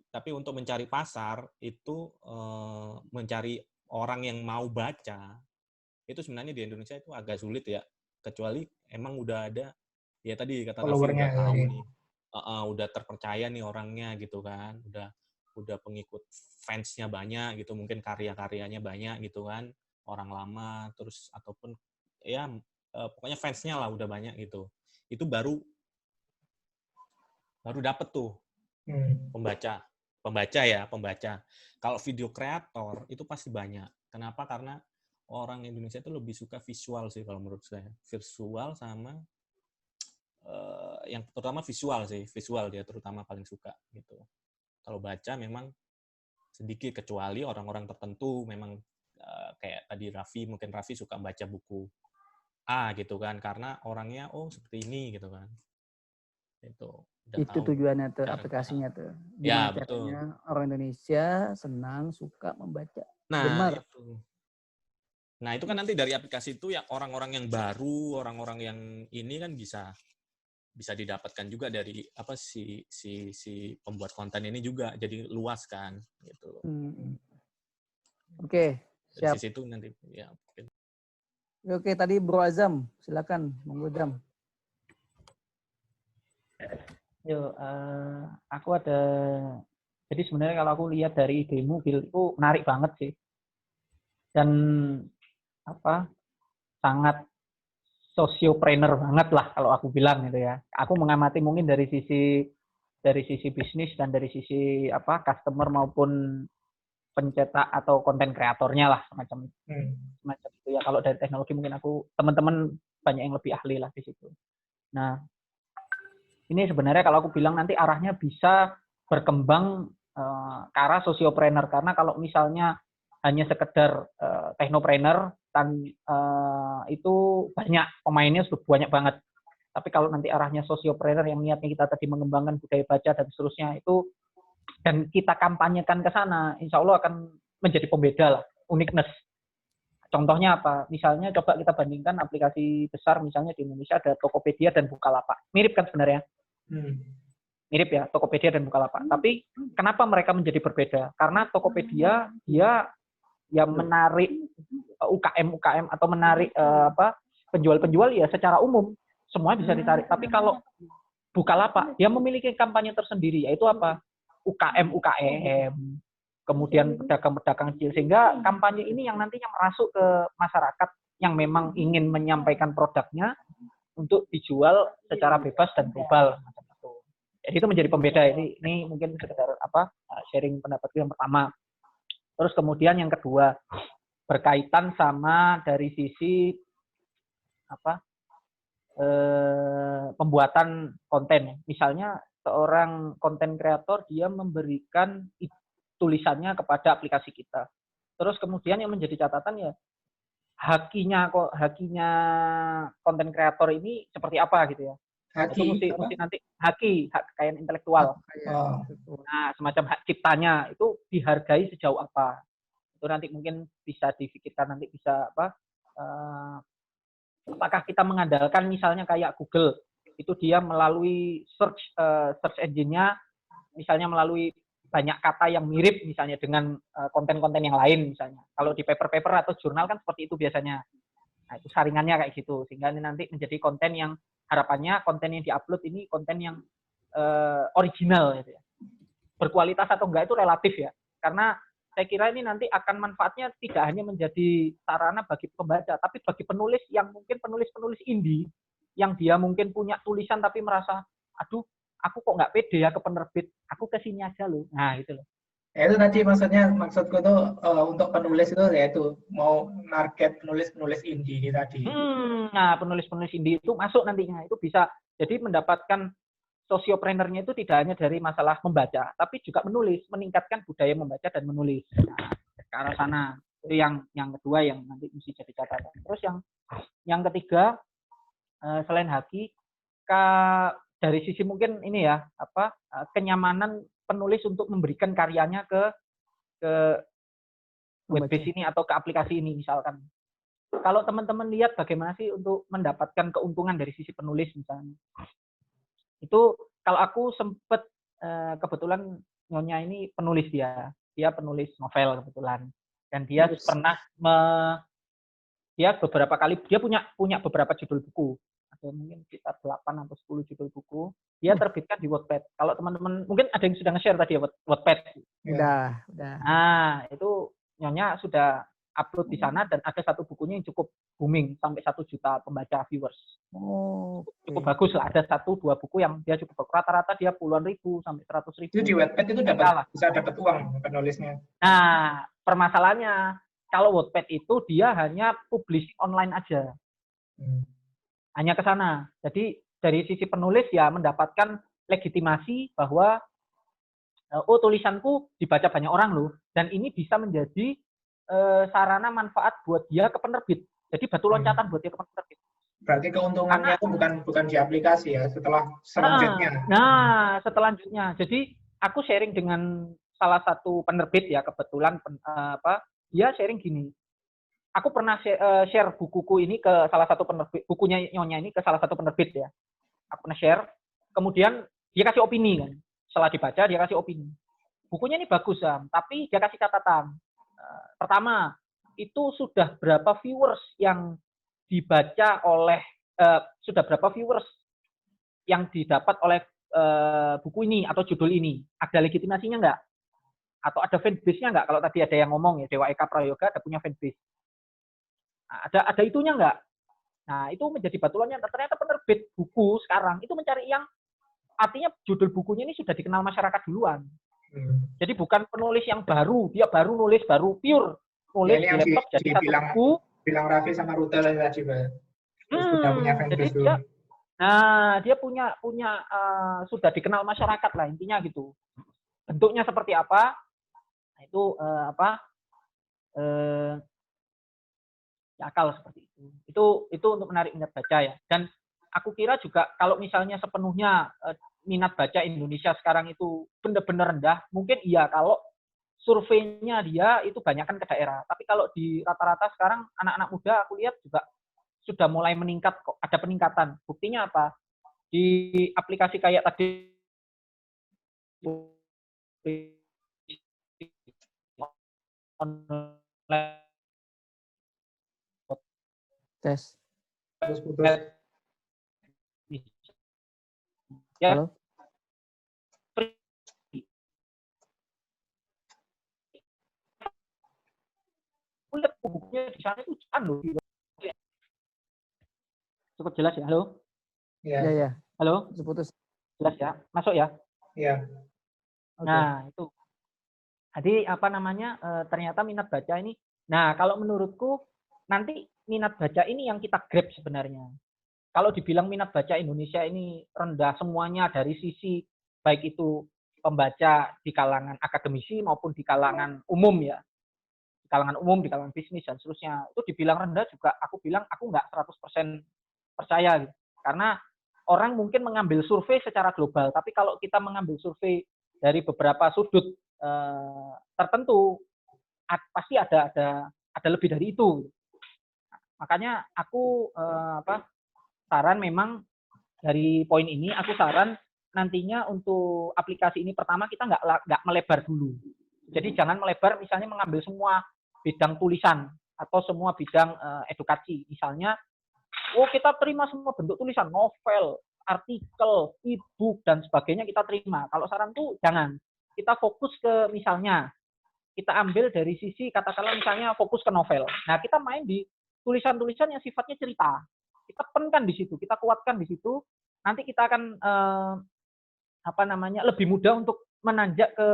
tapi untuk mencari pasar itu mencari orang yang mau baca itu sebenarnya di Indonesia itu agak sulit ya, kecuali emang udah ada ya tadi kata Raffi udah tahu nih, udah terpercaya nih orangnya gitu kan, udah pengikut fansnya banyak gitu, mungkin karya-karyanya banyak gitu kan, orang lama terus ataupun ya pokoknya fansnya lah udah banyak gitu, itu baru dapet tuh pembaca. Kalau video kreator itu pasti banyak. Kenapa? Karena orang Indonesia itu lebih suka visual sih kalau menurut saya. Visual sama yang terutama visual dia terutama paling suka gitu. Kalau baca memang sedikit, kecuali orang-orang tertentu memang kayak tadi mungkin Raffi suka baca buku A gitu kan, karena orangnya seperti ini gitu kan. Itu tujuannya tuh, aplikasinya tuh. Gimana caranya orang Indonesia senang, suka membaca. Nah, itu kan nanti dari aplikasi itu ya orang-orang yang baru, orang-orang yang ini kan bisa didapatkan juga dari si pembuat konten ini juga, jadi luas kan gitu. Oke, siap. Dari sisi itu nanti ya. Oke, tadi Bro Azam, silakan Bro Azam. Aku ada. Jadi sebenarnya kalau aku lihat dari idemu, Gil, itu menarik banget sih. Dan sangat sosiopreneur banget lah kalau aku bilang gitu ya. Aku mengamati mungkin dari sisi bisnis dan dari sisi customer maupun pencetak atau konten kreatornya lah semacam itu ya. Kalau dari teknologi mungkin teman-teman banyak yang lebih ahli lah di situ. Nah, ini sebenarnya kalau aku bilang nanti arahnya bisa berkembang ke arah sosiopreneur, karena kalau misalnya hanya sekedar teknopreneur dan itu banyak pemainnya sudah banyak banget. Tapi kalau nanti arahnya sosiopreneur yang niatnya kita tadi mengembangkan budaya baca dan seterusnya itu, dan kita kampanyekan ke sana, insya Allah akan menjadi pembeda lah, uniqueness. Contohnya apa? Misalnya coba kita bandingkan aplikasi besar, misalnya di Indonesia ada Tokopedia dan Bukalapak. Mirip kan sebenarnya? Mirip ya, Tokopedia dan Bukalapak. Tapi kenapa mereka menjadi berbeda? Karena Tokopedia dia menarik UKM atau menarik penjual-penjual ya secara umum, semua bisa ditarik. Tapi kalau Bukalapak dia memiliki kampanye tersendiri, yaitu apa? UKM, kemudian pedagang-pedagang kecil, sehingga kampanye ini yang nantinya masuk ke masyarakat yang memang ingin menyampaikan produknya untuk dijual secara bebas dan global. Jadi itu menjadi pembeda. Ini mungkin sekedar sharing pendapatku yang pertama. Terus kemudian yang kedua berkaitan sama dari sisi pembuatan konten. Misalnya seorang konten kreator dia memberikan tulisannya kepada aplikasi kita. Terus kemudian yang menjadi catatan ya hakinya konten kreator ini seperti apa gitu ya. Itu mesti nanti hak kekayaan intelektual. Nah, semacam hak ciptanya itu dihargai sejauh apa. Itu nanti mungkin bisa difikirkan, nanti bisa apakah kita mengandalkan misalnya kayak Google itu dia melalui search engine-nya misalnya melalui banyak kata yang mirip misalnya dengan konten-konten yang lain misalnya. Kalau di paper atau jurnal kan seperti itu biasanya. Nah, itu saringannya kayak gitu sehingga ini nanti menjadi konten yang harapannya konten yang diupload ini konten yang original gitu ya. Berkualitas atau enggak itu relatif ya. Karena saya kira ini nanti akan manfaatnya tidak hanya menjadi sarana bagi pembaca, tapi bagi penulis yang mungkin penulis-penulis indie yang dia mungkin punya tulisan tapi merasa, aduh, aku kok nggak pede ya ke penerbit, aku ke sini aja loh. Nah, gitu loh. Ya, itu tadi maksudku tuh untuk penulis itu yaitu mau target penulis indie tadi. Nah, penulis-penulis indie itu masuk nantinya, itu bisa jadi mendapatkan sosiopreneur-nya itu tidak hanya dari masalah membaca, tapi juga menulis, meningkatkan budaya membaca dan menulis. Nah, ke arah sana. Itu yang kedua yang nanti mesti jadi catatan. Terus yang ketiga, selain haki, dari sisi mungkin ini ya, kenyamanan penulis untuk memberikan karyanya ke web-based ini atau ke aplikasi ini misalkan. Kalau teman-teman lihat bagaimana sih untuk mendapatkan keuntungan dari sisi penulis misalnya. Itu kalau aku sempat kebetulan Nyonya ini penulis dia penulis novel kebetulan dan dia pernah dia beberapa kali dia punya beberapa judul buku. Ada mungkin sekitar 8 atau 10 judul buku. Dia terbitkan di Wattpad. Kalau teman-teman mungkin ada yang sudah nge-share tadi ya Wattpad. Udah. Nah, itu Nyonya sudah upload di sana dan ada satu bukunya yang cukup booming sampai 1 juta pembaca viewers. Cukup bagus lah. Ada 1-2 buku yang dia cukup rata-rata dia puluhan ribu sampai 100.000. Itu di Wattpad itu bisa dapat uang penulisnya. Nah, permasalahannya kalau Wattpad itu dia hanya publish online aja. Hanya ke sana. Jadi dari sisi penulis ya mendapatkan legitimasi bahwa tulisanku dibaca banyak orang loh dan ini bisa menjadi sarana manfaat buat dia ke penerbit. Jadi batu loncatan buat dia ke penerbit. Berarti keuntungannya itu bukan di aplikasi ya, selanjutnya. Nah, selanjutnya. Jadi aku sharing dengan salah satu penerbit ya kebetulan dia sharing gini. Aku pernah share bukuku ini ke salah satu penerbit, bukunya Nyonya ini ke salah satu penerbit ya. Aku pernah share, kemudian dia kasih opini kan. Setelah dibaca dia kasih opini. Bukunya ini bagus tapi dia kasih catatan. Pertama, itu sudah berapa viewers yang dibaca oleh sudah berapa viewers yang didapat oleh buku ini atau judul ini? Ada legitimasinya nggak? Atau ada fanbase-nya nggak? Kalau tadi ada yang ngomong ya Dewa Eka Prayoga ada punya fanbase. Ada itunya nggak? Nah, itu menjadi batulannya. Ternyata penerbit buku sekarang itu mencari yang artinya judul bukunya ini sudah dikenal masyarakat duluan. Jadi bukan penulis yang baru, dia baru nulis, baru pure nulis di laptop jadi satu buku. Bilang Raffi sama Rute tadi, Pak. Sudah punya fanbase dulu. Dia punya sudah dikenal masyarakat lah intinya gitu. Bentuknya seperti apa? Nah, itu akal seperti itu. Itu untuk menarik minat baca ya. Dan aku kira juga kalau misalnya sepenuhnya minat baca Indonesia sekarang itu benar-benar rendah, mungkin iya kalau surveinya dia itu banyakkan ke daerah. Tapi kalau di rata-rata sekarang anak-anak muda aku lihat juga sudah mulai meningkat kok, ada peningkatan. Buktinya apa? Di aplikasi kayak tadi tes. Putus. Ya. Halo. Lihat bukunya di sana itu loh. Cukup jelas ya, halo? Iya. Halo? Putus. Jelas ya? Masuk ya? Iya. Okay. Nah, itu. Jadi ternyata minat baca ini. Nah, kalau menurutku nanti minat baca ini yang kita grab sebenarnya. Kalau dibilang minat baca Indonesia ini rendah semuanya dari sisi baik itu pembaca di kalangan akademisi maupun di kalangan umum ya. Di kalangan umum, di kalangan bisnis dan seterusnya. Itu dibilang rendah juga aku bilang aku nggak 100% percaya gitu. Karena orang mungkin mengambil survei secara global, tapi kalau kita mengambil survei dari beberapa sudut tertentu pasti ada lebih dari itu. Makanya aku saran memang dari poin ini aku saran nantinya untuk aplikasi ini pertama kita nggak melebar dulu. Jadi jangan melebar misalnya mengambil semua bidang tulisan atau semua bidang edukasi. Misalnya, kita terima semua bentuk tulisan, novel, artikel, e-book dan sebagainya kita terima. Kalau saran tuh jangan. Kita fokus ke misalnya kita ambil dari sisi katakanlah misalnya fokus ke novel. Nah, kita main di tulisan-tulisan yang sifatnya cerita. Kita penkan di situ, kita kuatkan di situ. Nanti kita akan lebih mudah untuk menanjak ke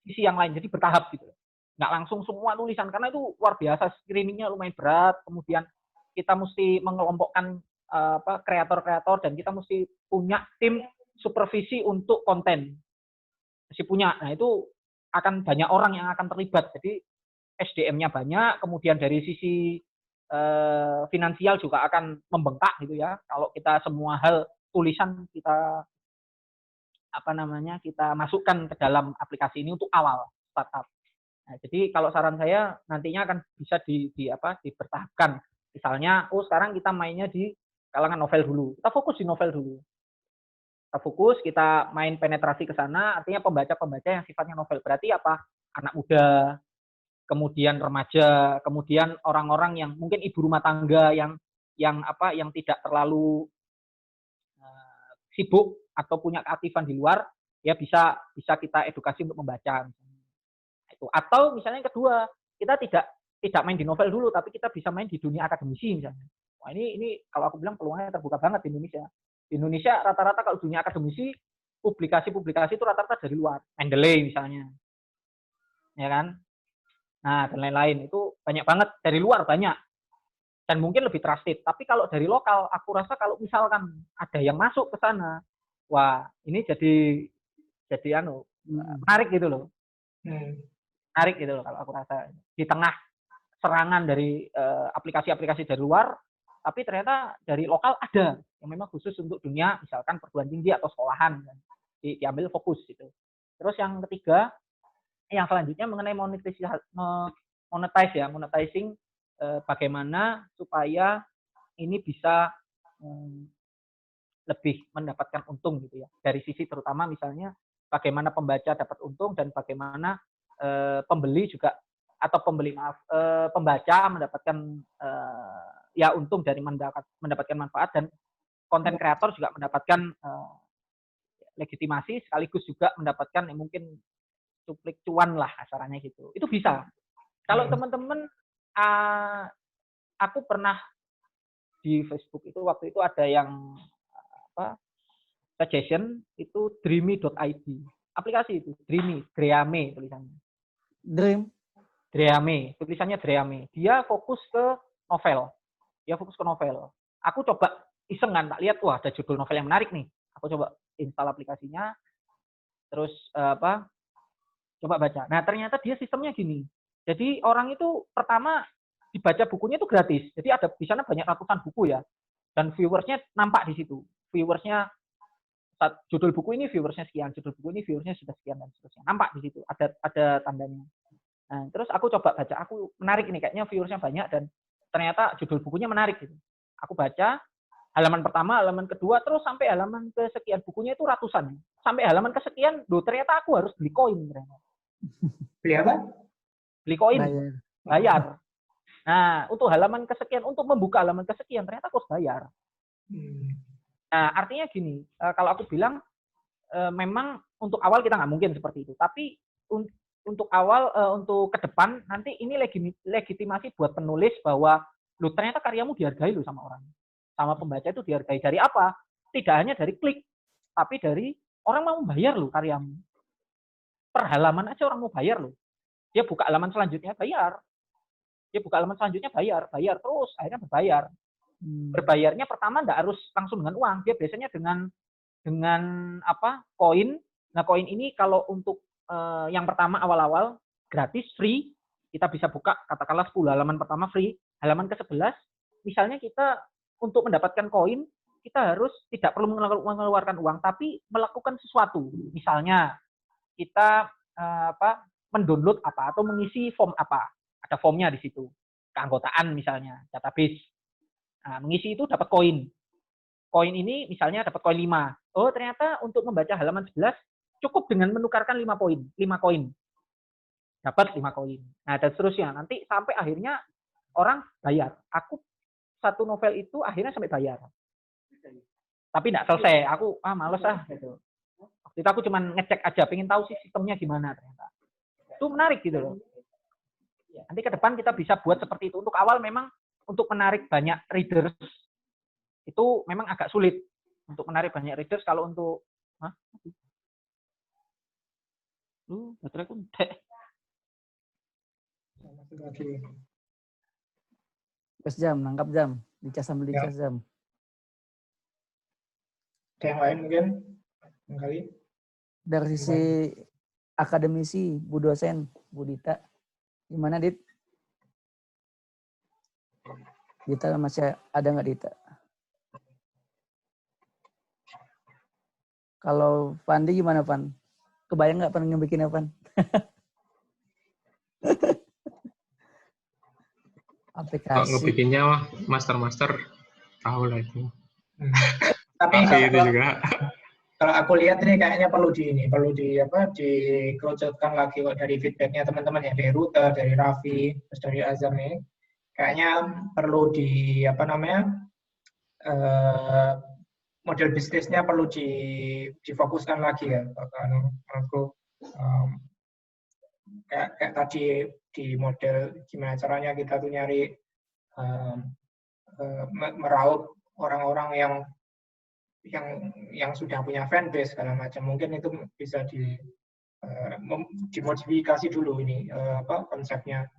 sisi yang lain. Jadi bertahap gitu. Nggak langsung semua tulisan karena itu luar biasa, screeningnya lumayan berat. Kemudian kita mesti mengelompokkan kreator-kreator dan kita mesti punya tim supervisi untuk konten. Mesti punya. Nah, itu akan banyak orang yang akan terlibat. Jadi SDM-nya banyak, kemudian dari sisi finansial juga akan membengkak gitu ya. Kalau kita semua hal tulisan kita kita masukkan ke dalam aplikasi ini untuk awal startup. Nah, jadi kalau saran saya nantinya akan bisa dibertahapkan. Misalnya, sekarang kita mainnya di kalangan novel dulu. Kita fokus di novel dulu. Kita fokus, kita main penetrasi ke sana, artinya pembaca-pembaca yang sifatnya novel. Berarti apa? Anak muda, kemudian remaja, kemudian orang-orang yang mungkin ibu rumah tangga yang tidak terlalu sibuk atau punya keaktifan di luar, ya bisa kita edukasi untuk membaca. Itu. Atau misalnya yang kedua, kita tidak main di novel dulu, tapi kita bisa main di dunia akademisi misalnya. Wah, ini kalau aku bilang peluangnya terbuka banget di Indonesia. Di Indonesia rata-rata kalau dunia akademisi, publikasi-publikasi itu rata-rata dari luar. Mendeley misalnya. Ya kan? Nah, dan lain-lain. Itu banyak banget. Dari luar banyak. Dan mungkin lebih trusted. Tapi kalau dari lokal, aku rasa kalau misalkan ada yang masuk ke sana, wah, ini jadi menarik gitu loh. Menarik gitu loh kalau aku rasa. Di tengah serangan dari aplikasi-aplikasi dari luar, tapi ternyata dari lokal ada yang memang khusus untuk dunia, misalkan perguruan tinggi atau sekolahan, diambil fokus gitu. Terus yang ketiga, yang selanjutnya mengenai monetizing, bagaimana supaya ini bisa lebih mendapatkan untung gitu ya. Dari sisi terutama misalnya bagaimana pembaca dapat untung dan bagaimana pembeli juga atau pembaca mendapatkan untung dari mendapatkan manfaat, dan konten kreator juga mendapatkan legitimasi sekaligus juga mendapatkan mungkin cuplik cuan lah acaranya gitu. Itu bisa. Kalau teman-teman, aku pernah di Facebook itu waktu itu ada yang suggestion itu dreamy.id. Aplikasi itu Dreamy tulisannya. Dreamy, tulisannya Dreamy. Dia fokus ke novel. Aku coba iseng kan, tak lihat, wah ada judul novel yang menarik nih. Aku coba install aplikasinya, terus coba baca. Nah, ternyata dia sistemnya gini. Jadi orang itu pertama dibaca bukunya itu gratis. Jadi ada di sana banyak ratusan buku ya. Dan viewersnya nampak di situ. Viewersnya judul buku ini viewersnya sekian, judul buku ini viewersnya sudah sekian dan seterusnya. Nampak di situ, ada tandanya. Nah, terus aku coba baca, aku menarik ini kayaknya viewersnya banyak dan ternyata judul bukunya menarik gitu. Aku baca halaman pertama, halaman kedua, terus sampai halaman kesekian, bukunya itu ratusan. Sampai halaman kesekian, ternyata aku harus beli koin ternyata. Beli apa? Beli koin. Bayar. Nah, untuk halaman kesekian, untuk membuka halaman kesekian, ternyata aku harus bayar. Nah, artinya gini, kalau aku bilang, memang untuk awal kita nggak mungkin seperti itu. Tapi untuk awal, untuk ke depan, nanti ini legitimasi buat penulis bahwa, ternyata karyamu dihargai sama orang. Sama pembaca itu dihargai. Dari apa? Tidak hanya dari klik, tapi dari orang mau membayar karyamu. Per halaman aja orang mau bayar Dia buka halaman selanjutnya, bayar. Dia buka halaman selanjutnya bayar terus, akhirnya berbayar. Berbayarnya pertama nggak harus langsung dengan uang, dia biasanya dengan apa, koin. Nah, koin ini kalau untuk yang pertama awal-awal gratis, free, kita bisa buka katakanlah 10 halaman pertama free, halaman ke-11 misalnya kita untuk mendapatkan koin kita harus tidak perlu mengeluarkan uang, tapi melakukan sesuatu. Misalnya kita mendownload apa atau mengisi form apa, ada formnya di situ, keanggotaan misalnya, database. Nah, mengisi itu dapat koin. Koin ini misalnya dapat koin 5. Oh, ternyata untuk membaca halaman 11 cukup dengan menukarkan 5 koin. Dapat 5 koin. Nah, dan seterusnya. Nanti sampai akhirnya orang bayar. Aku satu novel itu akhirnya sampai bayar. Tapi enggak selesai. Aku males gitu. Waktu itu aku cuma ngecek aja, pengen tahu sih sistemnya gimana ternyata. Itu menarik gitu loh. Nanti ke depan kita bisa buat seperti itu. Untuk awal memang untuk menarik banyak readers itu memang agak sulit untuk menarik banyak readers. Kalau untuk baterai aku entek. Pas jam, nangkap jam, dicas sambil dicas jam. Ada yang lain mungkin? Kali. Dari sisi akademisi, Bu dosen, Bu Dita, gimana Dit? Dita masih ada nggak Dita? Kalau Pandi gimana Pan? Kebayang nggak Pan ngebikin apa? Aplikasi. Ngebikinnya master tahu lah itu. Tapi itu juga. Kalau aku lihat ini kayaknya perlu dikerucutkan lagi kok dari feedbacknya teman-teman ya, dari Ruta, dari Raffi, terus dari Azam nih. Kayaknya perlu model bisnisnya perlu difokuskan lagi ya. Aku kayak tadi di model gimana caranya kita tuh nyari meraup orang-orang yang sudah punya fanbase segala macam. Mungkin itu bisa dimodifikasi dulu ini konsepnya.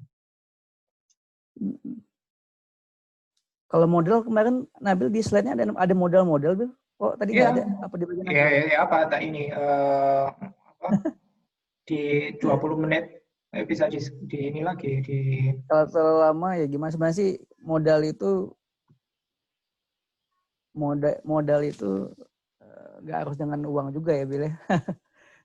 Kalau model kemarin Nabil di slide-nya ada model-model, Bil. Oh, tadi nggak ada? Apa di bagian di 20 menit bisa di ini lagi di. Kalau terlalu lama ya gimana sebenarnya sih modal itu nggak harus dengan uang juga ya, Bil ya.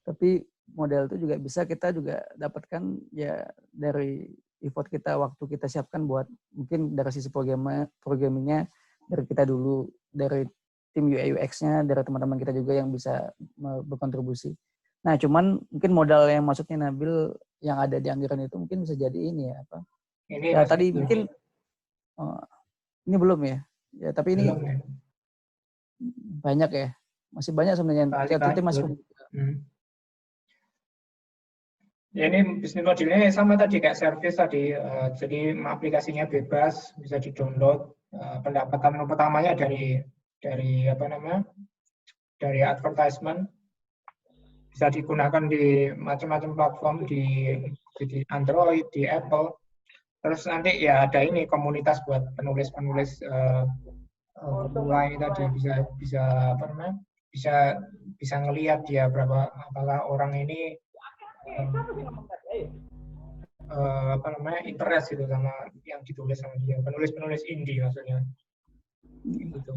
Tapi modal itu juga bisa kita juga dapatkan ya dari effort kita, waktu kita siapkan buat mungkin dari sisi programmingnya dari kita dulu, dari tim UI UX-nya, dari teman-teman kita juga yang bisa berkontribusi. Nah, cuman mungkin modal yang maksudnya Nabil yang ada di anggaran itu mungkin bisa jadi ini ya apa? Ini ya tadi mungkin ini belum ya. Ya tapi ini belum, ya. Banyak ya. Masih banyak sebenarnya. Kita masih Ya ini bisnis modelnya sama tadi kayak service tadi, jadi aplikasinya bebas, bisa di-download. Pendapatan pertamanya dari advertisement, bisa digunakan di macam-macam platform, di Android, di Apple. Terus nanti ya ada ini komunitas buat penulis-penulis mulai tadi bisa ngelihat dia apakah orang ini interest gitu sama yang ditulis sama dia, penulis indie maksudnya gitu.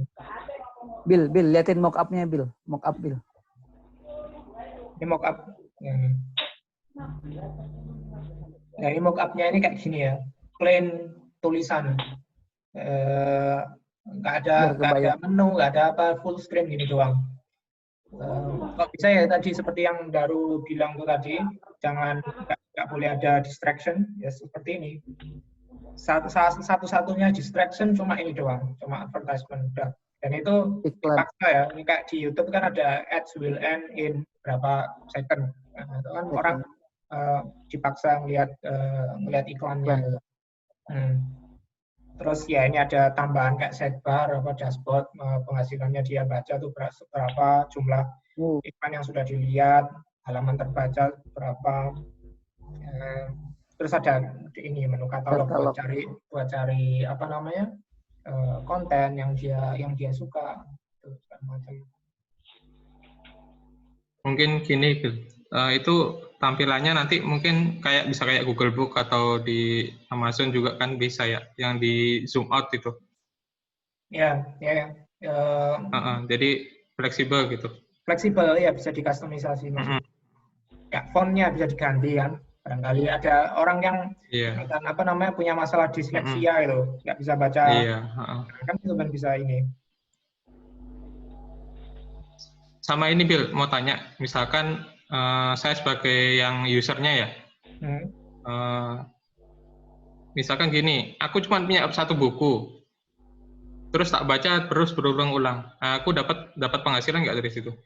Bill liatin mock-up-nya Bill. Ini mock-up nah ini mock-up-nya ini kayak gini ya, plain tulisan, nggak ada menu, nggak ada apa, full screen gini doang. Kok bisa ya tadi seperti yang Daru bilang tuh tadi, nggak boleh ada distraction ya seperti ini. Satu-satunya distraction cuma ini doang, cuma advertisement udah. Dan itu dipaksa ya, ini kayak di YouTube kan ada ads will end in berapa second. Nah, itu kan orang dipaksa ngelihat iklannya. Terus ya ini ada tambahan kayak sidebar, dashboard, penghasilannya dia baca tuh berapa, jumlah iklan yang sudah dilihat, halaman terbaca berapa. Terus ada ini menu katalog buat Katalog. cari apa namanya konten yang dia suka gitu, segala macam. Mungkin gini, Bill. Itu tampilannya nanti mungkin bisa kayak Google Book atau di Amazon juga kan bisa ya, yang di zoom out itu. Ya. Jadi fleksibel gitu. Fleksibel ya, bisa dikustomisasi maksudnya. Ya, fontnya bisa diganti kan. Barangkali ada orang yang apa namanya punya masalah disleksia itu, nggak bisa baca. Kan itu kan bisa ini. Sama ini Bill, mau tanya, misalkan saya sebagai yang usernya ya, misalkan gini, aku cuma punya satu buku, terus tak baca terus berulang-ulang, aku dapat penghasilan nggak dari situ?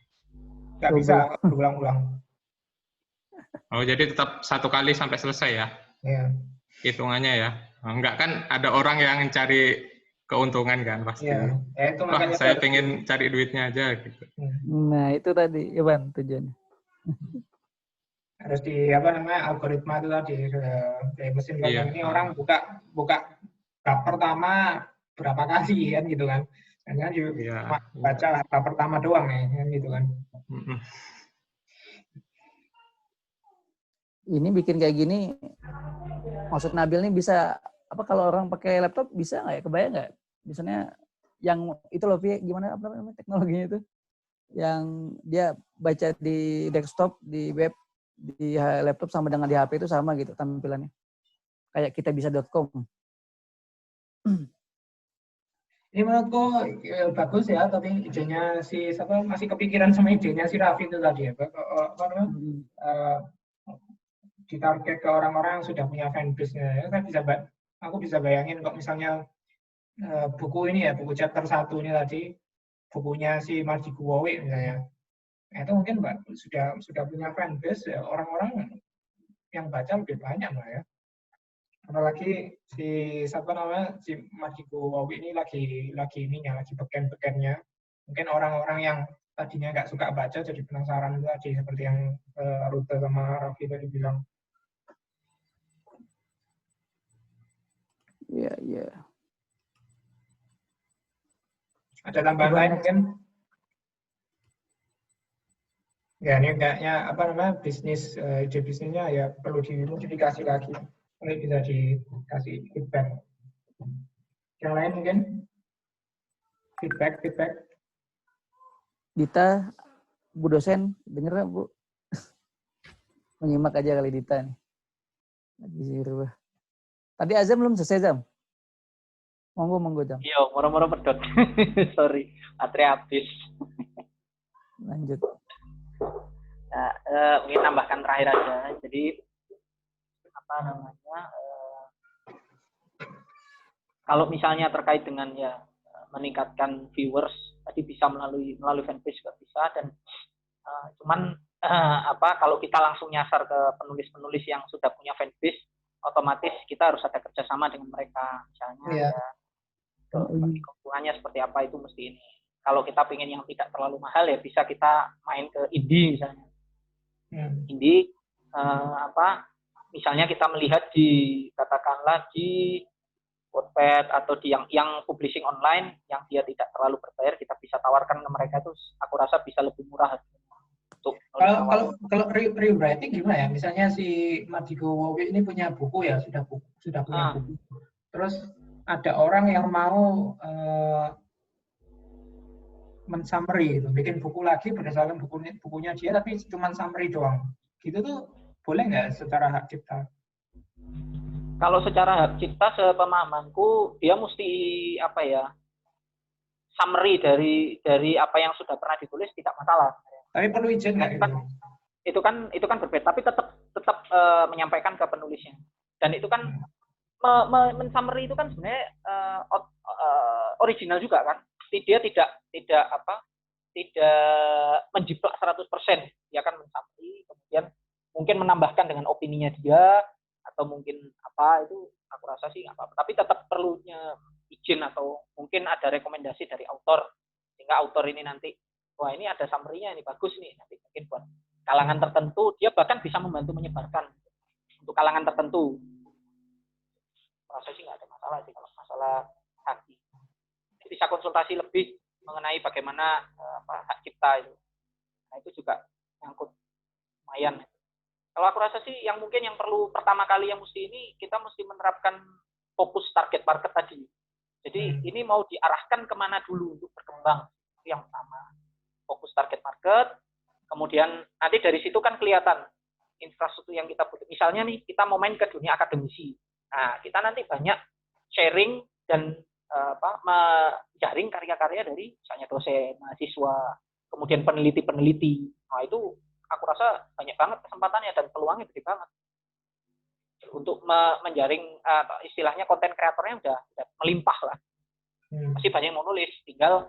Nggak bisa berulang-ulang. Oh, jadi tetap satu kali sampai selesai ya? Iya. Hitungannya ya? Enggak kan ada orang yang cari keuntungan kan pasti. Iya. Itu wah, saya pengen cari duitnya aja gitu. Nah, itu tadi, Iwan, tujuannya. Harus di apa namanya algoritma itu tadi dari mesin learning ini orang buka bab pertama berapa kali kan gitu kan. Jangan cuma baca bab pertama doang ya kan gitu kan. Ini bikin kayak gini, maksud Nabil nih bisa, apa kalau orang pakai laptop bisa nggak ya? Kebayang nggak? Misalnya yang itu loh, gimana apa namanya teknologinya itu? Yang dia baca di desktop, di web, di laptop sama dengan di HP itu sama gitu tampilannya. Kayak kitabisa.com. Ini menurutku bagus ya, tapi idenya si siapa masih kepikiran sama idenya si Raffi itu tadi ya. Ditarget ke orang-orang yang sudah punya fanbase-nya. Aku bisa bayangin kok misalnya buku ini ya, buku chapter 1 ini tadi, bukunya si Marji Guwowi misalnya. Itu mungkin sudah punya fanbase, ya, orang-orang yang baca lebih banyak lah ya. Apalagi si Marji Guwowi ini lagi beken-bekennya. Mungkin orang-orang yang tadinya nggak suka baca jadi penasaran itu tadi, seperti yang Rute sama Raffi tadi bilang. Iya. Ada tambahan lain mungkin? Ya, ini kayaknya apa namanya ide bisnisnya ya perlu dimodifikasi lagi. Ini bisa dikasih feedback. Yang lain mungkin? Feedback. Dita, Bu dosen, denger nggak Bu? Menyimak aja kali Dita nih. Lagi sirah. Tadi Azam belum selesai, Zam? Monggo, Zam. Iya, moro-moro pedot. Sorry, baterai habis. Lanjut. Nah, ingin tambahkan terakhir aja. Jadi, apa namanya, kalau misalnya terkait dengan ya meningkatkan viewers, tadi bisa melalui fanpage juga bisa, dan cuman kalau kita langsung nyasar ke penulis-penulis yang sudah punya fanpage, otomatis kita harus ada kerjasama dengan mereka, misalnya keuntungannya seperti apa itu mesti ini. Kalau kita pengen yang tidak terlalu mahal ya bisa kita main ke indie misalnya. Indie misalnya kita melihat katakanlah di Wattpad atau di yang publishing online yang dia tidak terlalu berbayar, kita bisa tawarkan ke mereka, itu aku rasa bisa lebih murah. Kalau rewriting gimana ya? Misalnya si Marji Guwowi ini punya buku ya, sudah punya buku. Terus ada orang yang mau men-summary itu, bikin buku lagi berdasarkan bukunya dia, tapi cuma summary doang. Gitu tuh boleh nggak secara hak cipta? Kalau secara hak cipta, sepemahamanku dia mesti summary dari apa yang sudah pernah ditulis, tidak masalah. Tapi perlu izin nggak gitu? Itu kan berbeda, tapi tetap menyampaikan ke penulisnya. Dan itu kan men-summary itu kan sebenarnya original juga kan. Dia tidak menjiplak 100%. Dia kan men-summary, kemudian mungkin menambahkan dengan opininya dia, atau mungkin itu aku rasa sih nggak apa-apa. Tapi tetap perlunya izin atau mungkin ada rekomendasi dari author, sehingga author ini nanti, wah ini ada summary-nya, ini bagus nih, nanti mungkin buat kalangan tertentu, dia bahkan bisa membantu menyebarkan untuk kalangan tertentu. Rasa sih nggak ada masalah sih kalau masalah haki. Bisa konsultasi lebih mengenai bagaimana hak cipta itu. Nah itu juga nyangkut lumayan. Kalau aku rasa sih yang mungkin yang perlu pertama kali yang kita mesti menerapkan fokus target market tadi. Jadi ini mau diarahkan kemana dulu untuk berkembang. Itu yang pertama. Fokus target market. Kemudian nanti dari situ kan kelihatan infrastruktur yang kita butuh. Misalnya nih kita mau main ke dunia akademisi. Nah kita nanti banyak sharing dan menjaring karya-karya dari misalnya dosen, mahasiswa, kemudian peneliti-peneliti. Nah itu aku rasa banyak banget kesempatannya dan peluangnya gede banget untuk menjaring istilahnya konten kreatornya udah melimpah lah. Masih banyak yang mau nulis, tinggal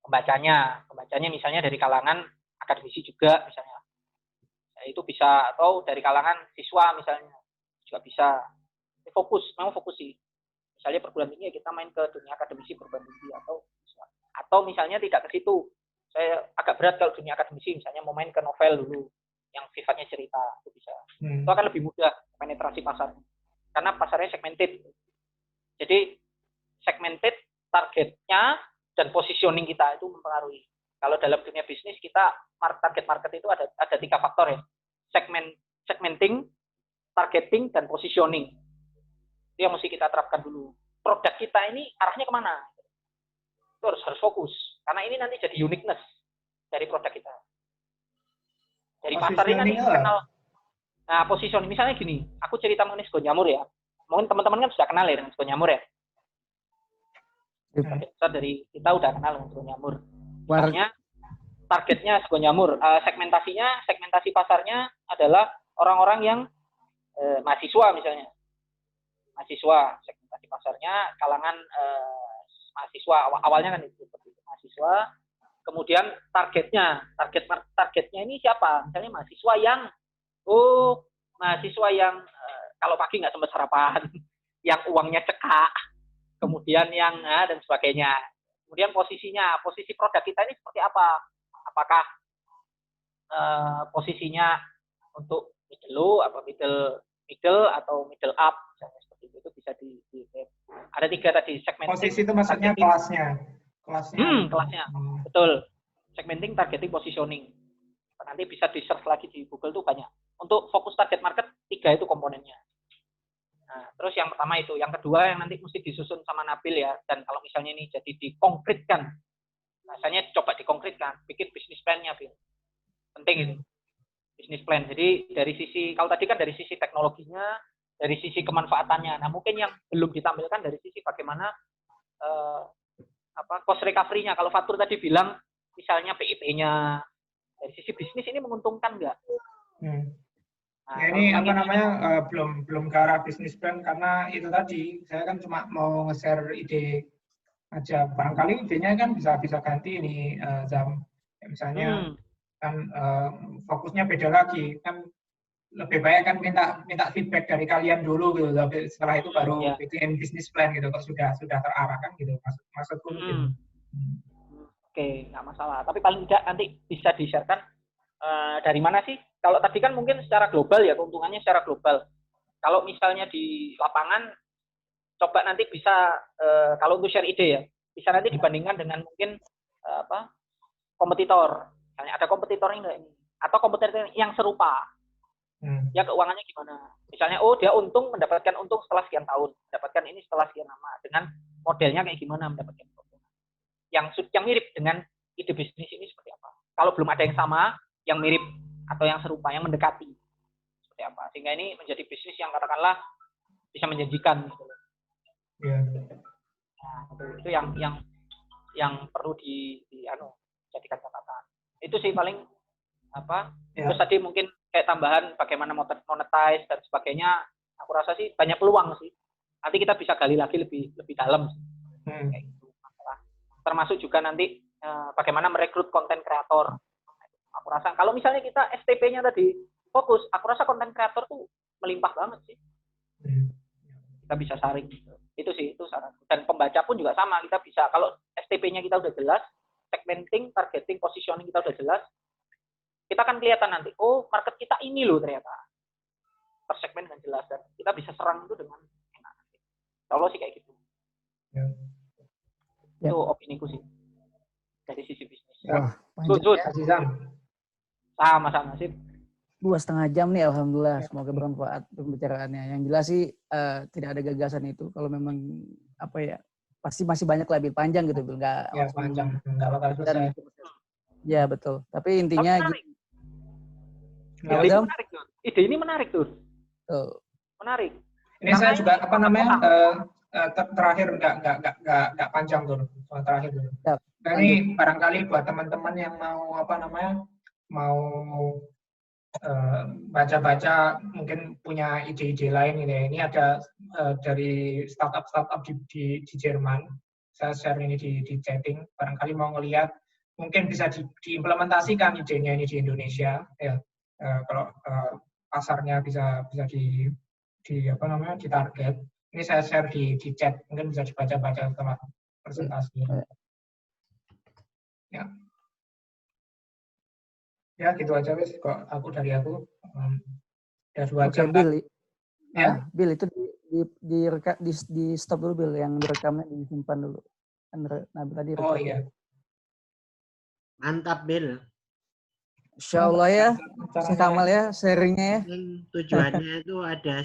pembacanya misalnya dari kalangan akademisi juga misalnya. Nah, itu bisa, atau dari kalangan siswa misalnya juga bisa. Memang fokus sih. Misalnya perguruan tinggi kita main ke dunia akademisi perguruan tinggi atau misalnya tidak ke situ. Saya agak berat kalau dunia akademisi, misalnya mau main ke novel dulu yang sifatnya cerita, itu bisa. Itu akan lebih mudah penetrasi pasar karena pasarnya segmented. Jadi segmented, targetnya dan positioning kita itu mempengaruhi. Kalau dalam dunia bisnis kita target market itu ada 3 faktor ya. Segmenting, targeting, dan positioning. Itu yang mesti kita terapkan dulu. Produk kita ini arahnya kemana? Itu harus fokus. Karena ini nanti jadi uniqueness dari produk kita. Dari pasar ini nanti kenal. Nah, positioning. Misalnya gini, aku cerita mengenai sego jamur ya. Mungkin teman-teman kan sudah kenal ya dengan sego jamur ya. Besar dari kita udah kenal dengan sego jamur. Misalnya, targetnya sego jamur. Segmentasi pasarnya adalah orang-orang yang mahasiswa misalnya. Mahasiswa, segmentasi pasarnya kalangan mahasiswa awalnya kan itu seperti itu, mahasiswa. Kemudian targetnya ini siapa? Misalnya mahasiswa yang kalau pagi nggak sempat sarapan, yang uangnya cekak, kemudian yang dan sebagainya. Kemudian posisi produk kita ini seperti apa? Apakah posisinya untuk middle low, atau middle atau middle up, misalnya seperti itu bisa ada 3 tadi segmenting. Posisi itu maksudnya kelasnya. Kelasnya. Betul. Segmenting, targeting, positioning. Nanti bisa di search lagi di Google tuh banyak. Untuk fokus target market 3 itu komponennya. Nah, terus yang pertama itu, yang kedua yang nanti mesti disusun sama Nabil ya. Dan kalau misalnya ini jadi dikonkretkan, rasanya coba dikonkretkan, bikin bisnis plan-nya, Bil. Penting itu. Bisnis plan. Jadi dari sisi, kalau tadi kan dari sisi teknologinya, dari sisi kemanfaatannya. Nah, mungkin yang belum ditampilkan dari sisi bagaimana cost recovery-nya. Kalau Fatur tadi bilang, misalnya PIP-nya, dari sisi bisnis ini menguntungkan nggak? Nah, ya ini belum ke arah bisnis plan karena itu tadi saya kan cuma mau nge-share ide aja. Barangkali idenya kan bisa ganti ini Zam. Ya, misalnya kan fokusnya beda lagi kan, lebih baik kan minta feedback dari kalian dulu gitu, setelah itu baru bikin bisnis plan gitu kalau sudah terarah kan gitu maksudku gitu. Oke, nggak masalah, tapi paling tidak nanti bisa di-sharekan dari mana sih? Kalau tadi kan mungkin secara global ya, keuntungannya secara global. Kalau misalnya di lapangan coba nanti bisa kalau untuk share ide ya, bisa nanti dibandingkan dengan mungkin kompetitor. Misalnya ada kompetitornya enggak ini? Atau kompetitor yang serupa. Ya keuangannya gimana? Misalnya, dia mendapatkan untung setelah sekian tahun, mendapatkan ini setelah sekian lama, dengan modelnya kayak gimana mendapatkan keuntungan. Yang mirip dengan ide bisnis ini seperti apa? Kalau belum ada yang sama, yang mirip atau yang serupa, yang mendekati seperti apa? Sehingga ini menjadi bisnis yang katakanlah bisa menjanjikan. Gitu. Nah, itu yang perlu jadikan catatan. Itu sih paling Terus tadi mungkin kayak tambahan bagaimana monetize dan sebagainya, aku rasa sih banyak peluang sih. Nanti kita bisa gali lagi lebih dalam sih. Kayak gitu. Termasuk juga nanti bagaimana merekrut konten kreator. Aku rasa kalau misalnya kita STP-nya tadi fokus, aku rasa konten kreator tuh melimpah banget sih. Kita bisa saring. Itu sih, itu saran. Dan pembaca pun juga sama, kita bisa kalau STP-nya kita udah jelas, segmenting, targeting, positioning kita udah jelas, kita akan kelihatan nanti, market kita ini loh ternyata. tersegmen dengan jelas dan kita bisa serang itu dengan enak. Kalau sih kayak gitu. Ya. Itu opiniku sih dari sisi bisnis. Ya. Sud. Kasih Sam. Sama-sama sih. 2,5 jam nih, alhamdulillah. Semoga bermanfaat pembicaraannya. Yang jelas sih tidak ada gagasan itu. Kalau memang apa ya, pasti masih banyak lebih panjang gitu, Bil. Nggak Ya, panjang, nggak bakal selesai. Ya betul. Tapi intinya Tapi Kenapa, ide ini Sam? menarik tuh. Ide ini menarik tuh. tuh. Menarik. Ini saya juga apa namanya terakhir nggak panjang tuh, soal terakhir dulu. Siap. Nah, ini barangkali buat teman-teman yang mau apa namanya mau baca-baca mungkin punya ide-ide lain ini. Ini ada dari startup di Jerman. Saya share ini di chatting. Barangkali mau ngelihat mungkin bisa diimplementasikan idenya ini di Indonesia. Ya, kalau pasarnya bisa di apa namanya ditarget. Ini saya share di chat, mungkin bisa dibaca-baca setelah presentasi. Ya. Ya, gitu aja wis kok dari aku. Ya 2 Oke, jam. Bill. Ya. Bill itu di stop dulu, Bill. Yang direkamnya disimpan dulu. Nah, tadi Oh iya. Mantap, Bill. Insya Allah ya, Syekh Kamal ya, sharingnya ya. Tujuannya itu ada